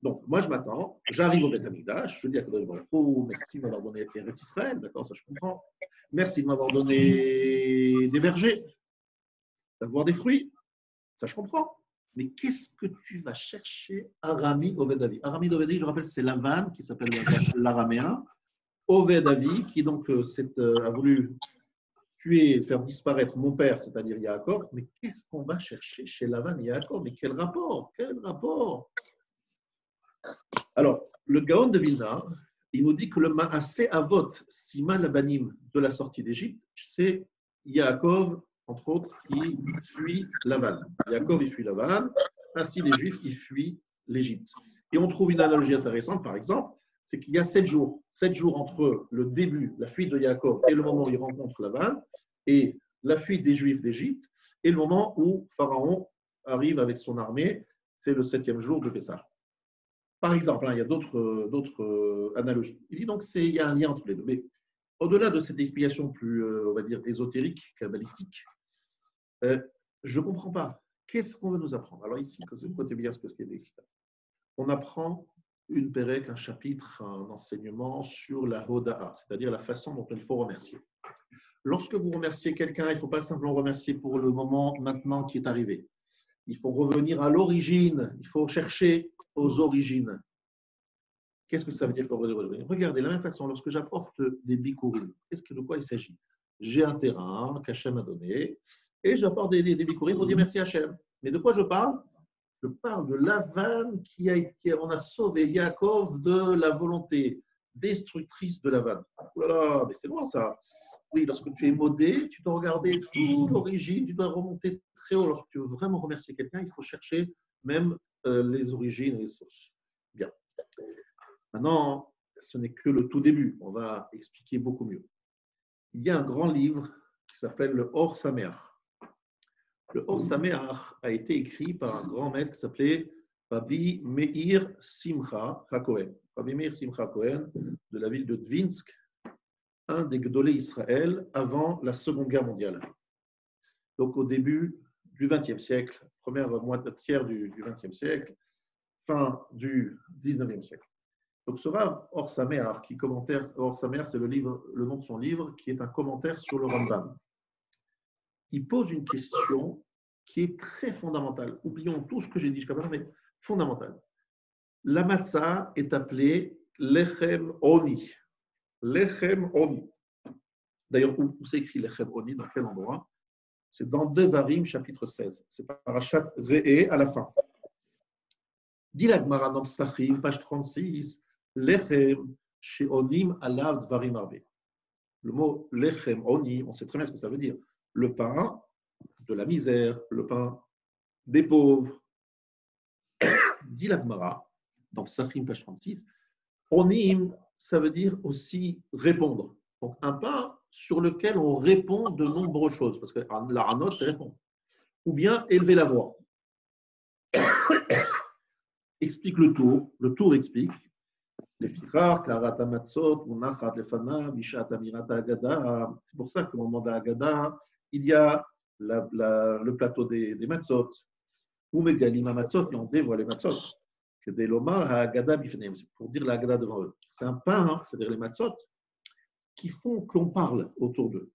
Donc, moi, je m'attends, j'arrive au Beth Amikdash, je dis à Akadosh Baruch Hu, merci de m'avoir donné Eretz Israël, d'accord, ça je comprends. Merci de m'avoir donné des vergers, d'avoir des fruits, ça je comprends. Mais qu'est-ce que tu vas chercher Arami Ovedavi? Arami Ovedavi, je rappelle, c'est Lavan qui s'appelle l'araméen. Ovedavi, qui donc a voulu tuer, faire disparaître mon père, c'est-à-dire Yaakov. Mais qu'est-ce qu'on va chercher chez Lavan et Yaakov? Mais quel rapport? Quel rapport? Alors, le Gaon de Vilna, il nous dit que le Maaseh Avot, Siman Labanim de la sortie d'Égypte, c'est Yaakov, entre autres, qui fuit Lavan. Yaakov, il fuit Lavan, ainsi les Juifs, ils fuient l'Égypte. Et on trouve une analogie intéressante, par exemple, c'est qu'il y a 7 jours. 7 jours entre le début, la fuite de Yaakov, et le moment où il rencontre Lavan, et la fuite des Juifs d'Égypte, et le moment où Pharaon arrive avec son armée, c'est le 7e jour de Pessah. Par exemple, il y a d'autres analogies. Il dit donc qu'il y a un lien entre les deux. Mais au-delà de cette explication plus, on va dire, ésotérique, kabbalistique, je ne comprends pas. Qu'est-ce qu'on veut nous apprendre? Alors ici, écoutez bien ce qui est écrit. On apprend une pérec, un chapitre, un enseignement sur la hoda'a, c'est-à-dire la façon dont il faut remercier. Lorsque vous remerciez quelqu'un, il ne faut pas simplement remercier pour le moment maintenant qui est arrivé. Il faut revenir à l'origine, il faut chercher aux origines. Qu'est-ce que ça veut dire? Regardez, de la même façon, lorsque j'apporte des bikurim, de quoi il s'agit? J'ai un terrain qu'Hachem a donné et j'apporte des bikurim pour dire merci Hachem. Mais de quoi je parle? Je parle de Lavan on a sauvé Yaakov de la volonté destructrice de Lavan. Oh là là, mais c'est loin ça. Oui, lorsque tu es modé, tu dois regarder toute l'origine, tu dois remonter très haut. Lorsque tu veux vraiment remercier quelqu'un, il faut chercher même les origines et les sources. Bien. Maintenant, ce n'est que le tout début. On va expliquer beaucoup mieux. Il y a un grand livre qui s'appelle le Or Sameach. Le Or Sameach a été écrit par un grand maître qui s'appelait Rabbi Meir Simcha HaKohen. Rabbi Meir Simcha HaKohen de la ville de Dvinsk, un des Gdolé Israël avant la Seconde Guerre mondiale. Donc au début du XXe siècle, première tiers du XXe siècle, fin du XIXe siècle. Donc ce Rav Or Sameach, qui commentaire, Or Sameach, c'est le nom de son livre, qui est un commentaire sur le Rambam. Il pose une question qui est très fondamental. Oublions tout ce que j'ai dit jusqu'à maintenant, mais fondamental. La matzah est appelée lechem oni. Lechem oni. D'ailleurs, où c'est écrit lechem oni, dans quel endroit? C'est dans Devarim, chapitre 16. C'est parashat Re'e à la fin. Dit la Gemara dans Psachim, page 36, lechem she'onim alav dvarim arbe. Le mot lechem oni, on sait très bien ce que ça veut dire. Le pain de la misère, le pain des pauvres. Dit la Gemara dans Psachim, page 36, onim, ça veut dire aussi répondre. Donc un pain sur lequel on répond de nombreuses choses, parce que la hanot, c'est répondre. Ou bien élever la voix. Explique le tour. Le tour explique. C'est pour ça qu'au moment de la Haggadah, il y a le plateau des matzot. Ou megalim matzot, et on dévoile les matzot. Que des lomar à Haggadah bifneim, c'est pour dire la Haggadah devant eux. C'est un pain, c'est-à-dire les matzot, qui font qu'on parle autour d'eux.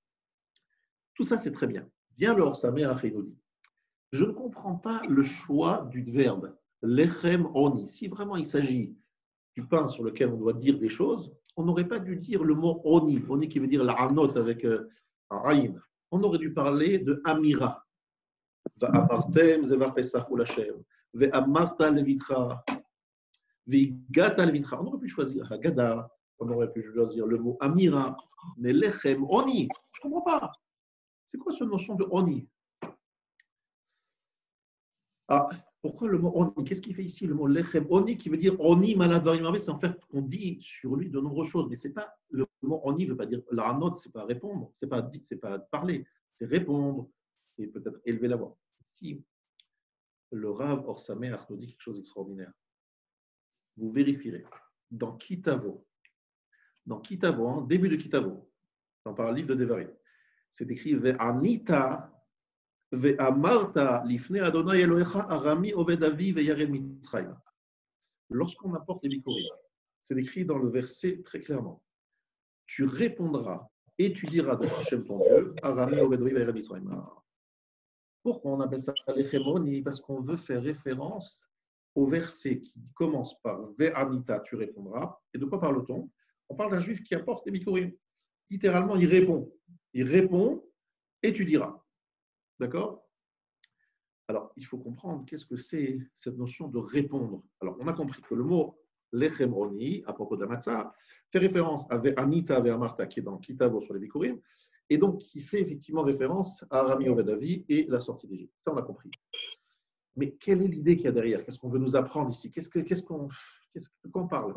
Tout ça, c'est très bien. Vient le Or Sameach et nous dit, je ne comprends pas le choix du verbe lechem oni. Si vraiment il s'agit du pain sur lequel on doit dire des choses, on n'aurait pas dû dire le mot oni, oni qui veut dire la anot avec un aïn. On aurait dû parler de amira. Va'amartem zevar pesach ul Hashem, ve'amarta levitra, ve'igata levitra. On aurait pu choisir Haggadah, on aurait pu choisir le mot amira, mais lechem oni, je ne comprends pas. C'est quoi cette notion de oni? Ah, pourquoi le mot oni? Qu'est-ce qu'il fait ici, le mot lechem oni, qui veut dire oni maladvarim? C'est en fait qu'on dit sur lui de nombreuses choses, mais c'est pas le mot oni ne veut pas dire la note, c'est pas répondre, c'est pas parler, c'est répondre, c'est peut-être élever la voix. Ici, le Rav Or Sameach nous dit quelque chose d'extraordinaire. Vous vérifierez dans Kitavo, début de Kitavo, dans le livre de Devarim, c'est écrit Ve'anita ve'amarta lifnei Adonai Elohecha arami oved avi ve'yared mitzrayim. Lorsqu'on apporte les bikurim, c'est écrit dans le verset très clairement. Tu répondras et tu diras de Hashem ton Dieu, arami oved avi ve'yared mitzrayim. Pourquoi on appelle ça l'echemoni? Parce qu'on veut faire référence au verset qui commence par ve'anita, tu répondras. Et de quoi parle-t-on? On parle d'un juif qui apporte les bikurim. Littéralement, il répond. Il répond et tu diras. D'accord? Alors, il faut comprendre qu'est-ce que c'est cette notion de répondre. Alors, on a compris que le mot lechem oni, à propos de la matzah, fait référence à Anita ve'amarta, qui est dans Kitavo sur les bikurim, et donc qui fait effectivement référence à Arami Oved Avi et la sortie d'Égypte. Ça, on a compris. Mais quelle est l'idée qu'il y a derrière? Qu'est-ce qu'on veut nous apprendre ici? Qu'on parle?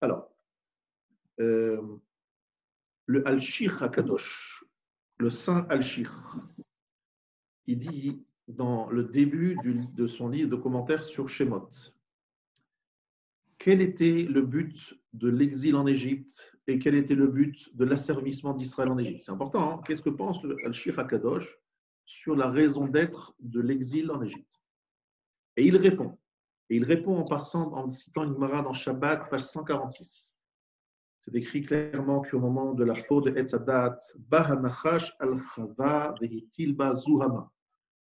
Alors, le Al-Shir HaKadosh, le saint Al-Shir, il dit dans le début de son livre de commentaires sur Shemot, quel était le but de l'exil en Égypte et quel était le but de l'asservissement d'Israël en Égypte? C'est important, hein? Qu'est-ce que pense le Al-Shir HaKadosh sur la raison d'être de l'exil en Égypte? Et il répond. Et il répond en citant une Gemara dans Shabbat, page 146. C'est écrit clairement qu'au moment de la faute de Etzadat, Bahanachash al-Chava vehitilba zuhama.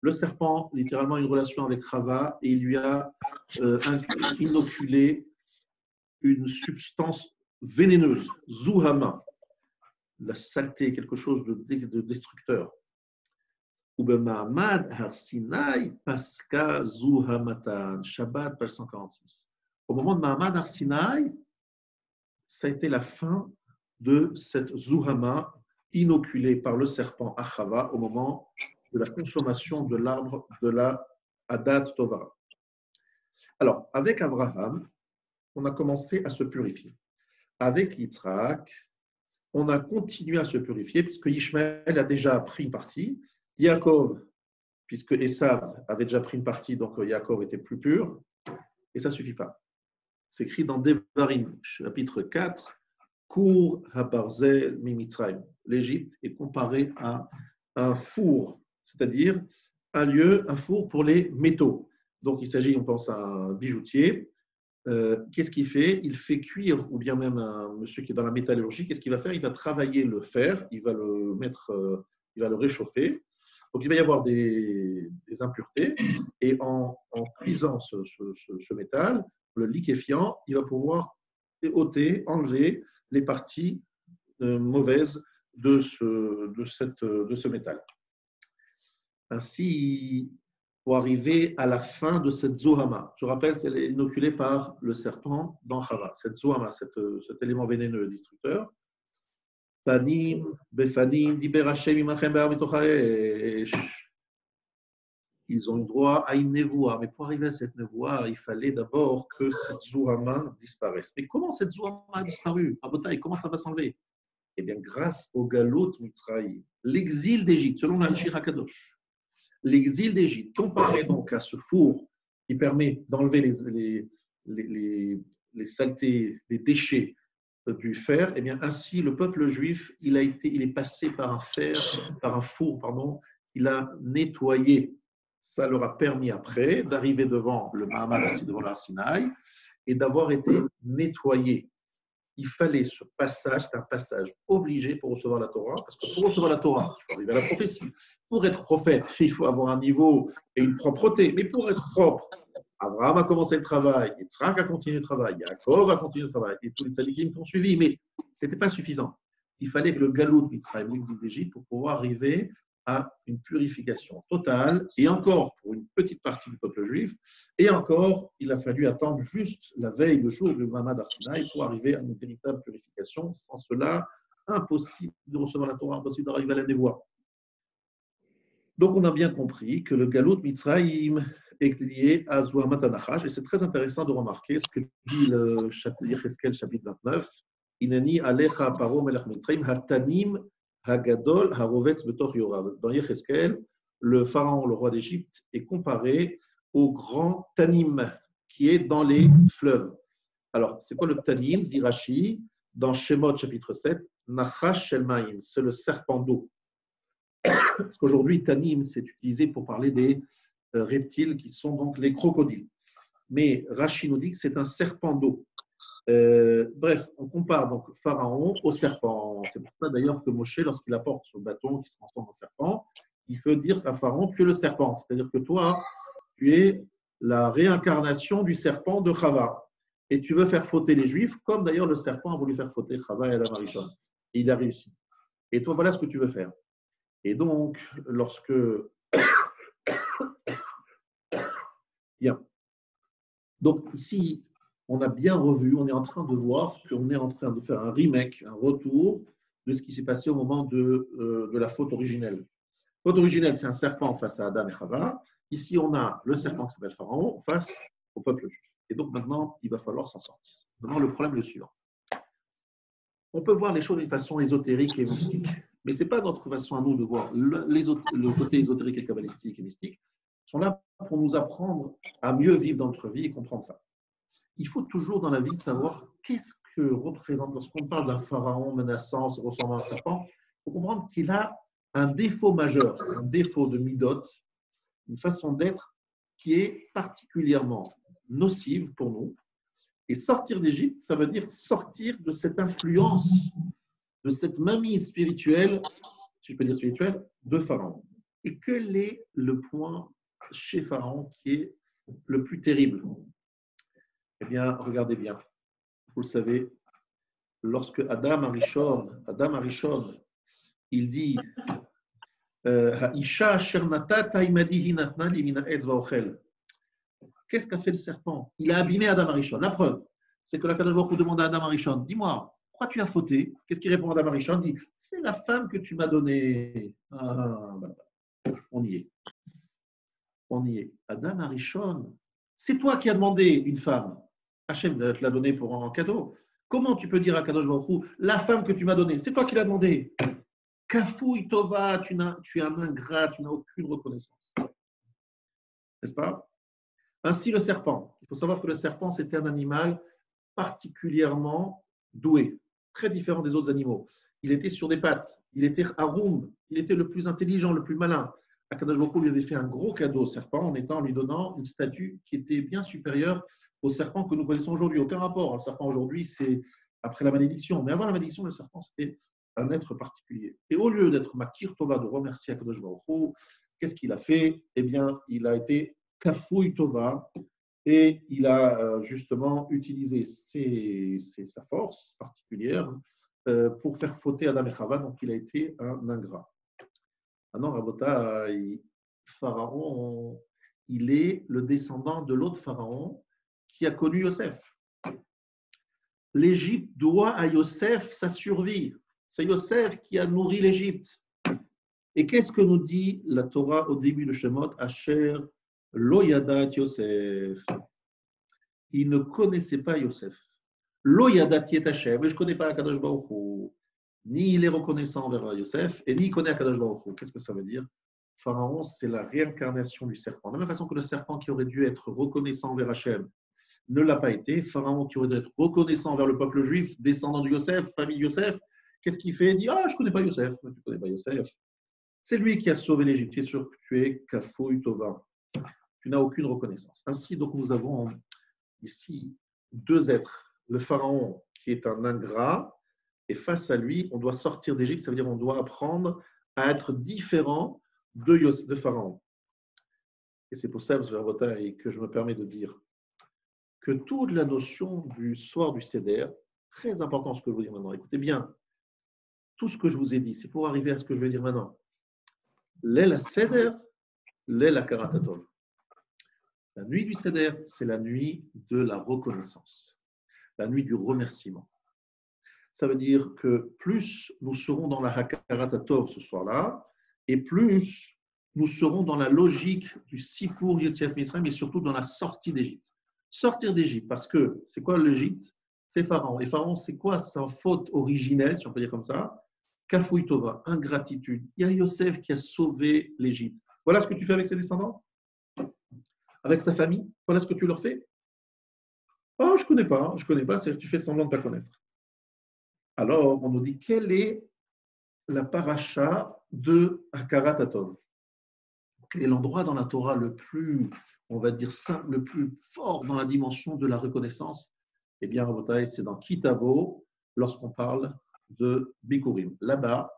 Le serpent, littéralement, une relation avec Chava, et il lui a inoculé une substance vénéneuse, zuhama, la saleté, quelque chose de destructeur. Ubema'amad har Sinai paska zuhamatan. Shabbat, page 146. Au moment de Ma'amad har Sinai, ça a été la fin de cette zuhama inoculée par le serpent à Chava au moment de la consommation de l'arbre de la Hadat Tovara. Alors, avec Abraham, on a commencé à se purifier. Avec Yitzhak, on a continué à se purifier puisque Ishmaël a déjà pris une partie. Yaakov, puisque Esav avait déjà pris une partie, donc Yaakov était plus pur. Et ça ne suffit pas. C'est écrit dans Devarim, chapitre 4, Kour habarzel mimitzrayim. L'Égypte est comparée à un four, c'est-à-dire un four pour les métaux. Donc il s'agit, on pense à un bijoutier. Qu'est-ce qu'il fait? Il fait cuire, ou bien même un monsieur qui est dans la métallurgie, qu'est-ce qu'il va faire? Il va travailler le fer, il va le réchauffer. Donc, il va y avoir des impuretés et en cuisant ce métal, le liquéfiant, il va pouvoir ôter, enlever les parties mauvaises de ce métal. Ainsi, pour arriver à la fin de cette zohama, je rappelle, c'est inoculée par le serpent dans Chava, cette zohama, cet élément vénéneux destructeur. Panim, Befanim, Diber Hashem imachem be'ar mitocharesh. Ils ont eu droit à une névoie. Mais pour arriver à cette névoie, il fallait d'abord que cette zohama disparaisse. Mais comment cette zohama a disparu? Rabotai, comment ça va s'enlever? Eh bien, grâce au galot Mitzraïm, l'exil d'Égypte, selon l'Alchir HaKadosh. L'exil d'Égypte, comparé donc à ce four qui permet d'enlever les saletés, les déchets du fer, eh bien, ainsi, le peuple juif, il est passé par un four, il a nettoyé. Ça leur a permis après d'arriver devant le Mahamad, devant l'Arsinaï, et d'avoir été nettoyé. Il fallait ce passage, c'est un passage obligé pour recevoir la Torah, parce que pour recevoir la Torah, il faut arriver à la prophétie. Pour être prophète, il faut avoir un niveau et une propreté. Mais pour être propre, Abraham a commencé le travail, Yitzhak a continué le travail, Yaakov a continué le travail, et tous les tzadikim qui ont suivi. Mais ce n'était pas suffisant. Il fallait que le galou de Mitzrayim, l'exil d'Égypte, pour pouvoir arriver à une purification totale, et encore pour une petite partie du peuple juif, et encore, il a fallu attendre juste la veille, le jour du Mahamad Arsinaï, pour arriver à une véritable purification. Sans cela, impossible de recevoir la Torah, impossible d'arriver à la dévoie. Donc, on a bien compris que le Galut Mitzrayim est lié à Zohamat HaNachash, et c'est très intéressant de remarquer ce que dit le Yecheskel, chapitre 29, Inani alecha paro melech Mitzrayim hatanim hagadol harovetz betoch yorav. Dans Yecheskel, le pharaon, le roi d'Égypte, est comparé au grand Tanim qui est dans les fleuves. Alors, c'est quoi le Tanim, dit Rashi, dans Shemot, chapitre 7, Nachash Shelmaim, c'est le serpent d'eau. Parce qu'aujourd'hui, Tanim, c'est utilisé pour parler des reptiles qui sont donc les crocodiles. Mais Rashi nous dit que c'est un serpent d'eau. Bref, on compare donc Pharaon au serpent. C'est pour ça d'ailleurs que Moshe, lorsqu'il apporte son bâton qui se transforme en serpent, il veut dire à Pharaon, tu es le serpent. C'est-à-dire que toi, tu es la réincarnation du serpent de Chava. Et tu veux faire fauter les Juifs, comme d'ailleurs le serpent a voulu faire fauter Chava et Adam Arishon. Et il a réussi. Et toi, voilà ce que tu veux faire. Et donc, lorsque... Bien. Donc, ici, on a bien revu, on est en train de voir qu'on est en train de faire un remake, un retour de ce qui s'est passé au moment de la faute originelle. La faute originelle, c'est un serpent face à Adam et Chava. Ici, on a le serpent qui s'appelle Pharaon face au peuple juif. Et donc, maintenant, il va falloir s'en sortir. Maintenant, le problème est le suivant. On peut voir les choses d'une façon ésotérique et mystique. Mais ce n'est pas notre façon à nous de voir le côté ésotérique et kabbalistique et mystique. Ils sont là pour nous apprendre à mieux vivre dans notre vie et comprendre ça. Il faut toujours dans la vie savoir qu'est-ce que représente, lorsqu'on parle d'un pharaon menaçant, se ressemblant à un serpent, il faut comprendre qu'il a un défaut majeur, un défaut de midot, une façon d'être qui est particulièrement nocive pour nous. Et sortir d'Égypte, ça veut dire sortir de cette influence, de cette mainmise spirituelle, si je peux dire spirituelle, de Pharaon. Et quel est le point chez Pharaon qui est le plus terrible? Eh bien, regardez bien. Vous le savez, lorsque Adam Arishon, il dit qu'est-ce qu'a fait le serpent? Il a abîmé Adam Arishon. La preuve, c'est que la Kadosh Baruch Hu demande à Adam Arishon, dis-moi, pourquoi tu as fauté? Qu'est-ce qu'il répond à Adam Arishon? Il dit, c'est la femme que tu m'as donnée. On y est. On y est. Adam Arishon, c'est toi qui as demandé une femme. Hachem te l'a donnée pour un cadeau. Comment tu peux dire à Kadosh Baruch Hu, la femme que tu m'as donnée, c'est toi qui l'as demandé? Kafouille Tova, tu es un ingrat, tu n'as aucune reconnaissance. N'est-ce pas? Ainsi le serpent. Il faut savoir que le serpent, c'était un animal particulièrement doué, très différent des autres animaux. Il était sur des pattes, il était haroum, il était le plus intelligent, le plus malin. Akadosh Baruch Hu lui avait fait un gros cadeau au serpent en lui donnant une statue qui était bien supérieure au serpent que nous connaissons aujourd'hui. Aucun rapport. Le serpent aujourd'hui, c'est après la malédiction. Mais avant la malédiction, le serpent, c'était un être particulier. Et au lieu d'être Makir Tova, de remercier Akadosh Baruch Hu, qu'est-ce qu'il a fait? Eh bien, il a été kafouï tova et il a justement utilisé sa force particulière pour faire fauter Adam et Chava, donc il a été un ingrat. Maintenant, Rabotai, Pharaon, il est le descendant de l'autre Pharaon qui a connu Yosef. L'Égypte doit à Yosef sa survie. C'est Yosef qui a nourri l'Égypte. Et qu'est-ce que nous dit la Torah au début de Shemot? Asher lo yadat Yosef. Il ne connaissait pas Yosef. Lo yadat yet Hashem. Mais je ne connais pas Akadosh Baruch Hu. Ni il est reconnaissant envers Yosef, et ni il connaît Akadosh Baruch Hu. Qu'est-ce que ça veut dire? Pharaon, c'est la réincarnation du serpent. De la même façon que le serpent qui aurait dû être reconnaissant envers Hachem ne l'a pas été. Pharaon qui aurait dû être reconnaissant envers le peuple juif, descendant de Yosef, famille Yosef, qu'est-ce qu'il fait? Il dit, je ne connais pas Yosef. Mais tu ne connais pas Yosef. C'est lui qui a sauvé l'Égypte. Tu es sûr que tu es Kafouï Tova. Tu n'as aucune reconnaissance. Ainsi, donc, nous avons ici deux êtres. Le Pharaon qui est un ingrat, et face à lui, on doit sortir d'Égypte. Ça veut dire qu'on doit apprendre à être différent de Pharaon. Et c'est pour ça, que je me permets de dire que toute la notion du soir du Seder, très important ce que je veux dire maintenant. Écoutez bien, tout ce que je vous ai dit, c'est pour arriver à ce que je vais dire maintenant. L'El Seder, l'El Karatatov. La nuit du Seder, c'est la nuit de la reconnaissance, la nuit du remerciement. Ça veut dire que plus nous serons dans la Hakarat ce soir-là, et plus nous serons dans la logique du Sipur Yetziat Mitzrayim, mais surtout dans la sortie d'Égypte. Sortir d'Égypte, parce que c'est quoi l'Égypte? C'est Pharaon. Et Pharaon, c'est quoi sa faute originelle, si on peut dire comme ça? Kafouï Tova, ingratitude. Il y a Yosef qui a sauvé l'Égypte. Voilà ce que tu fais avec ses descendants? Avec sa famille? Voilà ce que tu leur fais? Je ne connais pas, c'est-à-dire que tu fais semblant de ne pas connaître. Alors, on nous dit, quelle est la paracha de Hakarat Hatov? Quel est l'endroit dans la Torah le plus, on va dire simple, le plus fort dans la dimension de la reconnaissance? Eh bien, Rabotai, c'est dans Kitavo, lorsqu'on parle de Bikurim. Là-bas,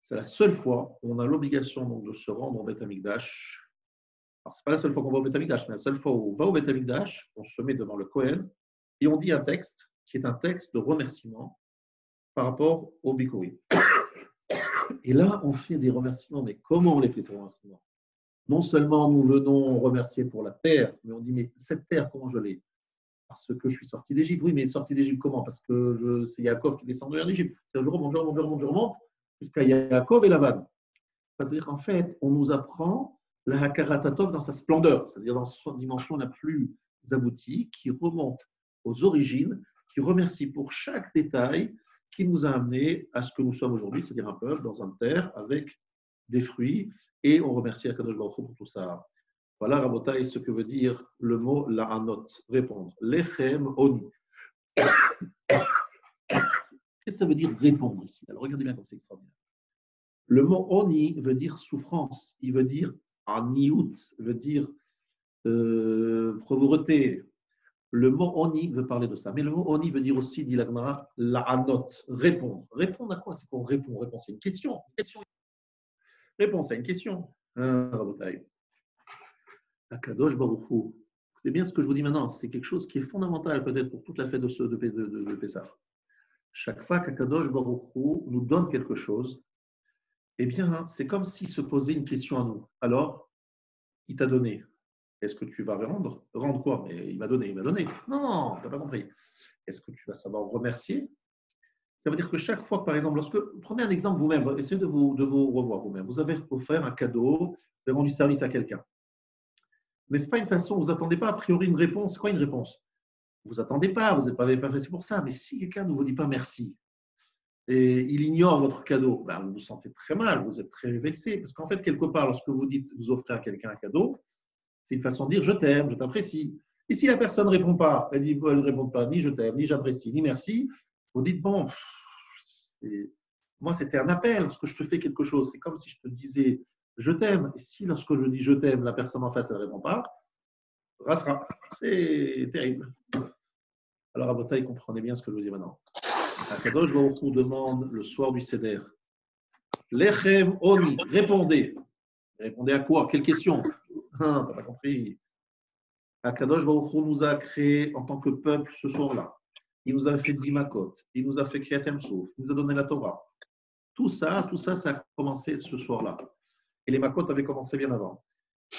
c'est la seule fois où on a l'obligation donc, de se rendre au Beth Amikdash. Alors, ce n'est pas la seule fois qu'on va au Beth Amikdash, mais la seule fois où on va au Beth Amikdash, on se met devant le Kohen et on dit un texte qui est un texte de remerciement par rapport au Bikurim. Et là, on fait des remerciements, mais comment on les fait ces remerciements? Non seulement nous venons remercier pour la terre, mais on dit, mais cette terre, comment je l'ai? Parce que je suis sorti d'Égypte. Oui, mais sorti d'Égypte comment? Parce que c'est Yaakov qui descend vers l'Égypte. C'est je remonte, jusqu'à Yaakov et Lavan. C'est-à-dire qu'en fait, on nous apprend la Hakarat Hatov dans sa splendeur, c'est-à-dire dans sa dimension la plus aboutie, qui remonte aux origines, qui remercie pour chaque détail qui nous a amené à ce que nous sommes aujourd'hui, c'est-à-dire un peuple dans une terre avec des fruits, et on remercie Akadosh Baruch Hu pour tout ça. Voilà, Rabotai, ce que veut dire le mot la'anot, répondre. Lechem oni. Qu'est-ce que ça veut dire répondre ici? Alors regardez bien comme c'est extraordinaire. Le mot oni veut dire souffrance, il veut dire aniout, veut dire pauvreté. Le mot oni veut parler de ça. Mais le mot oni veut dire aussi, dit l'Agmara, la'anot, répondre. Répondre à quoi? C'est qu'on répond. Répondre, c'est une question. Réponse à une question. Rabotai. Akadosh Baruch Hu. Écoutez bien ce que je vous dis maintenant. C'est quelque chose qui est fondamental peut-être pour toute la fête de Pessah. Chaque fois qu'Akadosh Baruch Hu nous donne quelque chose, eh bien, c'est comme s'il se posait une question à nous. Alors, il t'a donné. Est-ce que tu vas rendre? Rendre quoi? Mais il m'a donné. Non, tu n'as pas compris. Est-ce que tu vas savoir remercier? Ça veut dire que chaque fois, par exemple, prenez un exemple vous-même, essayez de vous revoir vous-même. Vous avez offert un cadeau, vous avez rendu service à quelqu'un. N'est-ce pas une façon, vous n'attendez pas a priori une réponse? Quoi une réponse? Vous n'attendez pas, vous n'avez pas fait pour ça. Mais si quelqu'un ne vous dit pas merci et il ignore votre cadeau, vous vous sentez très mal, vous êtes très vexé. Parce qu'en fait, quelque part, lorsque vous dites, vous offrez à quelqu'un un cadeau, c'est une façon de dire je t'aime, je t'apprécie. Et si la personne ne répond pas, elle ne répond pas ni je t'aime, ni j'apprécie, ni merci, vous dites bon, moi c'était un appel, lorsque je te fais quelque chose, c'est comme si je te disais je t'aime. Et si lorsque je dis je t'aime, la personne en face, elle ne répond pas, rasera. C'est terrible. Alors, à Botaï, comprenez bien ce que je veux dire maintenant. Akadosh Baruch Hu demande le soir du Seder. Lechem oni, répondez. Répondez à quoi? Quelle question? T'as pas compris. Akadosh Baruch Hu nous a créés en tant que peuple ce soir-là. Il nous a fait Zimakot, il nous a fait Kriyat Yam Souf, il nous a donné la Torah. Tout ça, ça a commencé ce soir-là. Et les Makot avaient commencé bien avant.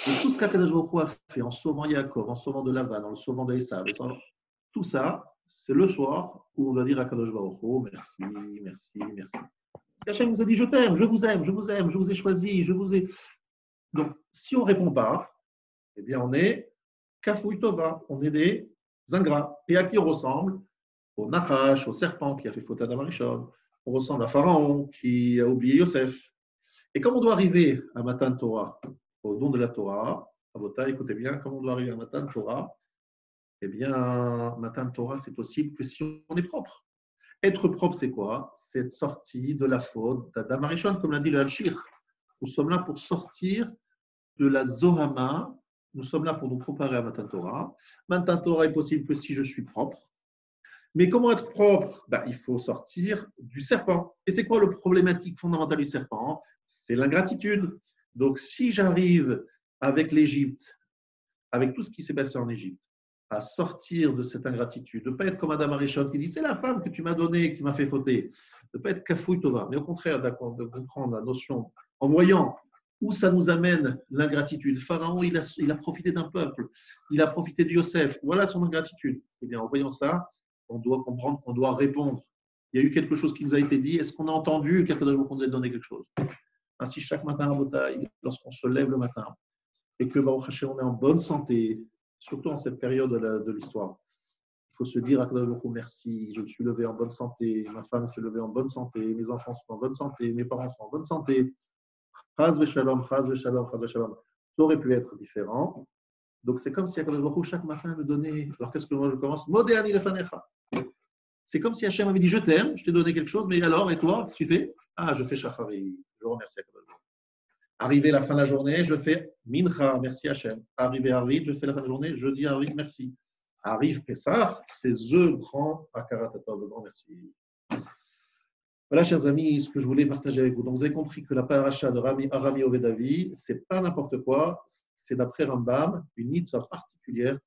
Et tout ce qu'Akadosh Baruch Hu a fait en sauvant Yaakov, en sauvant de Lavan, en le sauvant d'Esav, tout ça, c'est le soir où on va dire à Akadosh Baruch Hu, merci, merci, merci. Parce qu'Hachem nous a dit, je t'aime, je vous aime, je vous aime, je vous ai choisi, je vous ai… Donc, si on ne répond pas, eh bien, on est Kafouï Tova, on est des ingrats. Et à qui on ressemble? Au Nachash, au serpent qui a fait faute à Adam Arishon. On ressemble à Pharaon qui a oublié Yosef. Et comme on doit arriver à Matan Torah, au don de la Torah, à Bota, écoutez bien, comme on doit arriver à Matan Torah, eh bien, Matan Torah, c'est possible que si on est propre. Être propre, c'est quoi? C'est être sorti de la faute d'Adam Arishon, comme l'a dit le Hachir. Nous sommes là pour sortir de la Zohama. Nous sommes là pour nous préparer à Matan Torah. Matan Torah est possible que si je suis propre. Mais comment être propre? Il faut sortir du serpent. Et c'est quoi le problématique fondamentale du serpent? C'est l'ingratitude. Donc, si j'arrive avec l'Égypte, avec tout ce qui s'est passé en Égypte, à sortir de cette ingratitude, de ne pas être comme Adam Arishon qui dit c'est la femme que tu m'as donnée qui m'a fait fauter, de ne pas être Kafouï Tova, mais au contraire de comprendre la notion en voyant où ça nous amène l'ingratitude. Pharaon, il a profité d'un peuple, il a profité de Yosef, voilà son ingratitude. Eh bien, en voyant ça, on doit comprendre qu'on doit répondre. Il y a eu quelque chose qui nous a été dit, est-ce qu'on a entendu quelqu'un de nous a donné quelque chose? Ainsi, chaque matin à Botaï, lorsqu'on se lève le matin, et que Baruch Hashem, on est en bonne santé, surtout en cette période de l'histoire. Il faut se dire à Akadosh Baruch Hu, merci, je me suis levé en bonne santé, ma femme s'est levée en bonne santé, mes enfants sont en bonne santé, mes parents sont en bonne santé. Chaz v'shalom, chaz v'shalom, chaz v'shalom. Ça aurait pu être différent. Donc c'est comme si Akadosh Baruch Hu, chaque matin, me donnait. Alors qu'est-ce que moi je commence? Modéani lefanecha. C'est comme si Hachem avait dit je t'aime, je t'ai donné quelque chose, mais alors, et toi, qu'est-ce que tu fais? Ah, je fais Shachari. Je remercie Akadosh Baruch Hu. Arrivé la fin de la journée, je fais Mincha, merci Hachem. Arrivé Arvid, je fais la fin de la journée, je dis Arvid, merci. Arrive Pessah, c'est The Grand Akarat Atov, le grand merci. Voilà, chers amis, ce que je voulais partager avec vous. Donc, vous avez compris que la paracha de Arami Ovedavi, ce n'est pas n'importe quoi, c'est d'après Rambam, une mitzvah particulière.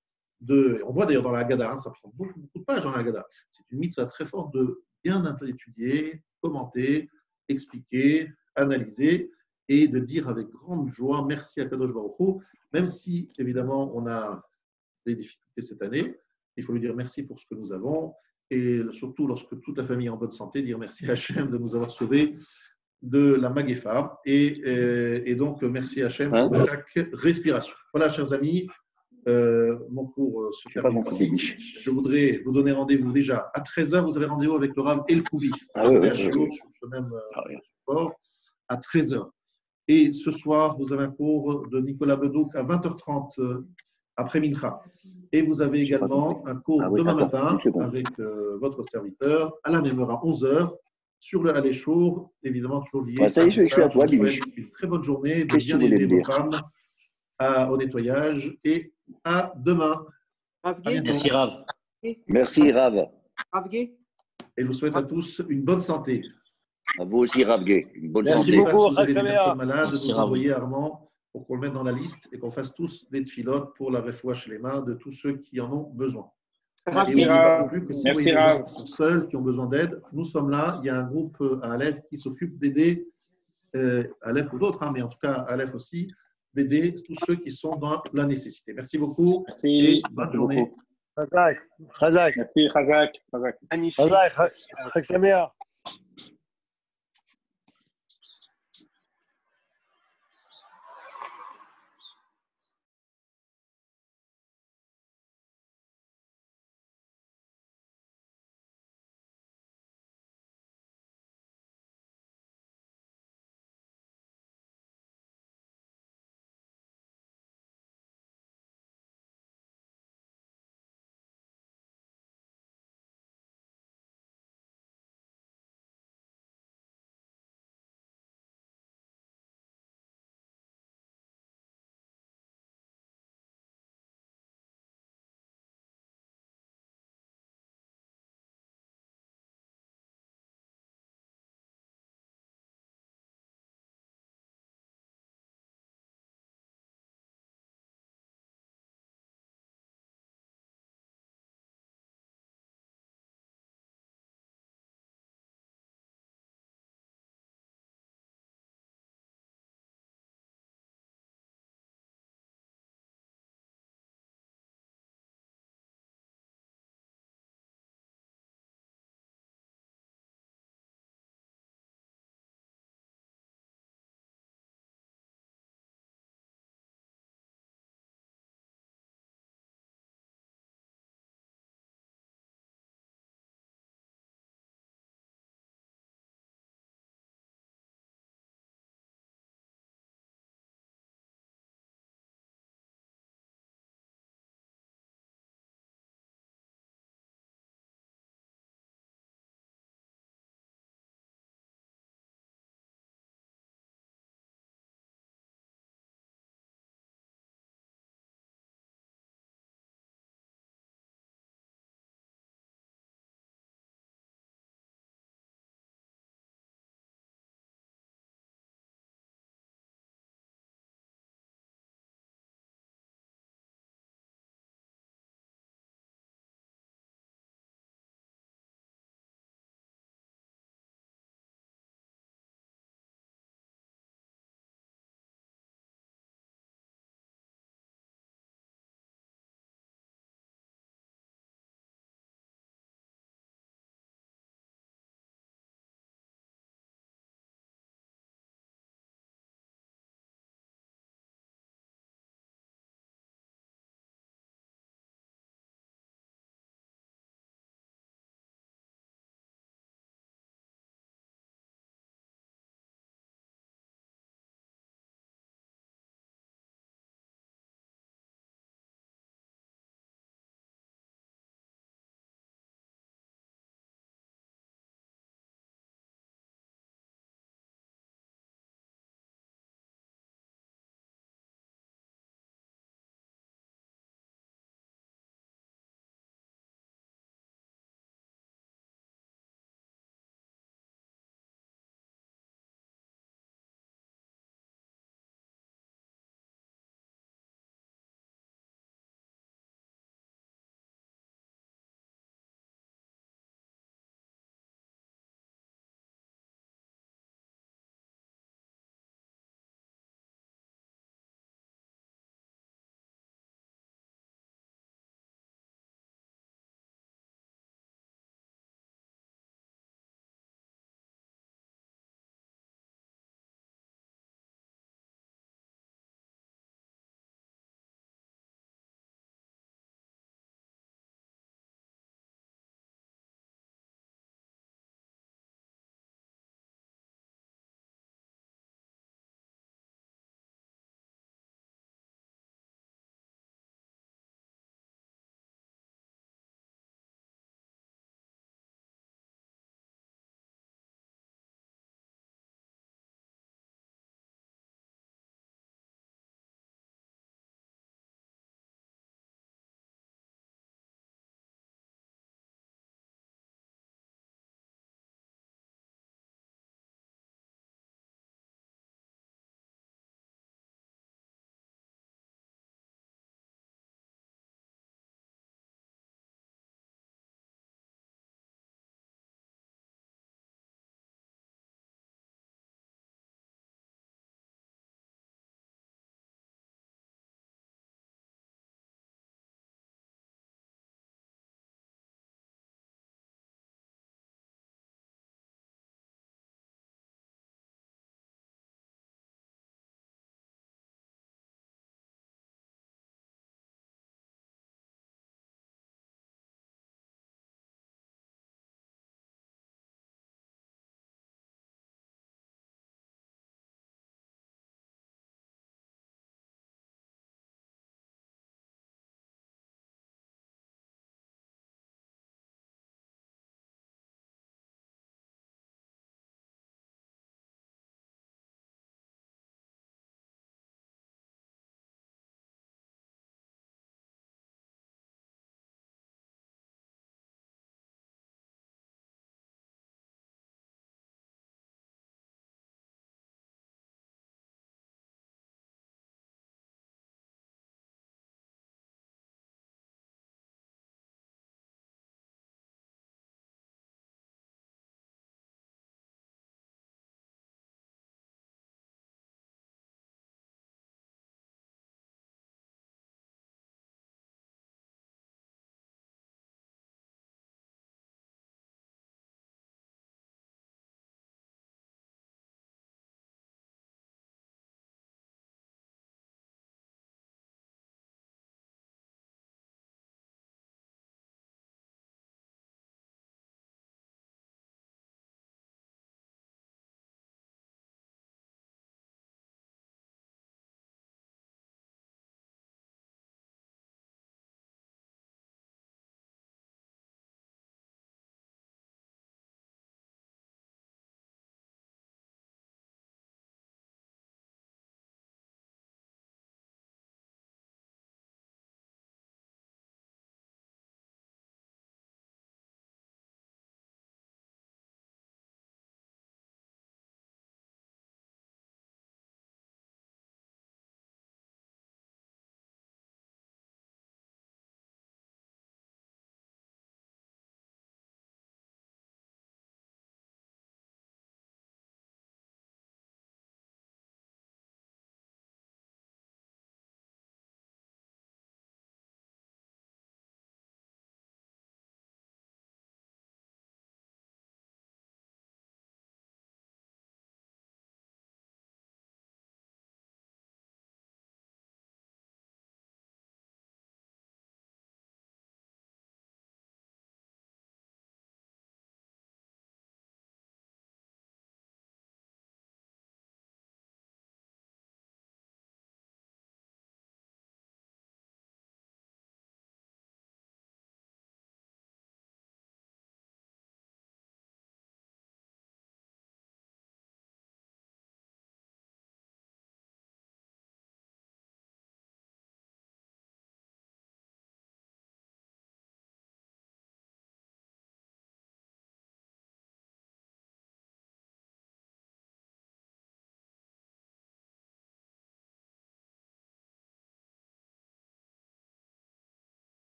On voit d'ailleurs dans la Haggadah, ça prend beaucoup de pages dans la Haggadah. C'est une mitzvah très forte de bien étudier, commenter, expliquer, analyser et de dire avec grande joie merci à Kadosh Baruch Hu, même si évidemment on a des difficultés cette année, il faut lui dire merci pour ce que nous avons et surtout lorsque toute la famille est en bonne santé, dire merci à Hachem de nous avoir sauvés de la Magéfa et donc merci à Hachem pour chaque respiration. Voilà, chers amis, mon cours se termine ici. Je voudrais vous donner rendez-vous déjà à 13h. Vous avez rendez-vous avec le Rav El-Kouvi sur ce même support à 13h. Et ce soir, vous avez un cours de Nicolas Bedouk à 20h30 après Mincha. Et vous avez également un cours demain matin avec votre serviteur à la même heure à 11h sur le Haléchour, évidemment toujours lié. Ça y est, je suis à toi, Dimitri. Une très bonne journée, de bien aider vos femmes au nettoyage et à demain. Merci Rav. Merci Rav. Et je vous souhaite à tous une bonne santé. À vous aussi Rav Gay. Une bonne Merci santé. beaucoup. Si vous avez des personnes malades, Merci, vous Rav. envoyez Armand pour qu'on le mette dans la liste et qu'on fasse tous des tfilotes pour la refoua shlema de tous ceux qui en ont besoin. Et n'oubliez pas non plus que si vous voyez des gens qui sont seuls, qui ont besoin d'aide, nous sommes là. Il y a un groupe à Aleph qui s'occupe d'aider, Aleph ou d'autres, mais en tout cas Aleph aussi, d'aider tous ceux qui sont dans la nécessité. Merci beaucoup et bonne journée. Chazak. Merci Chazak. Chazak. Chag Sameach.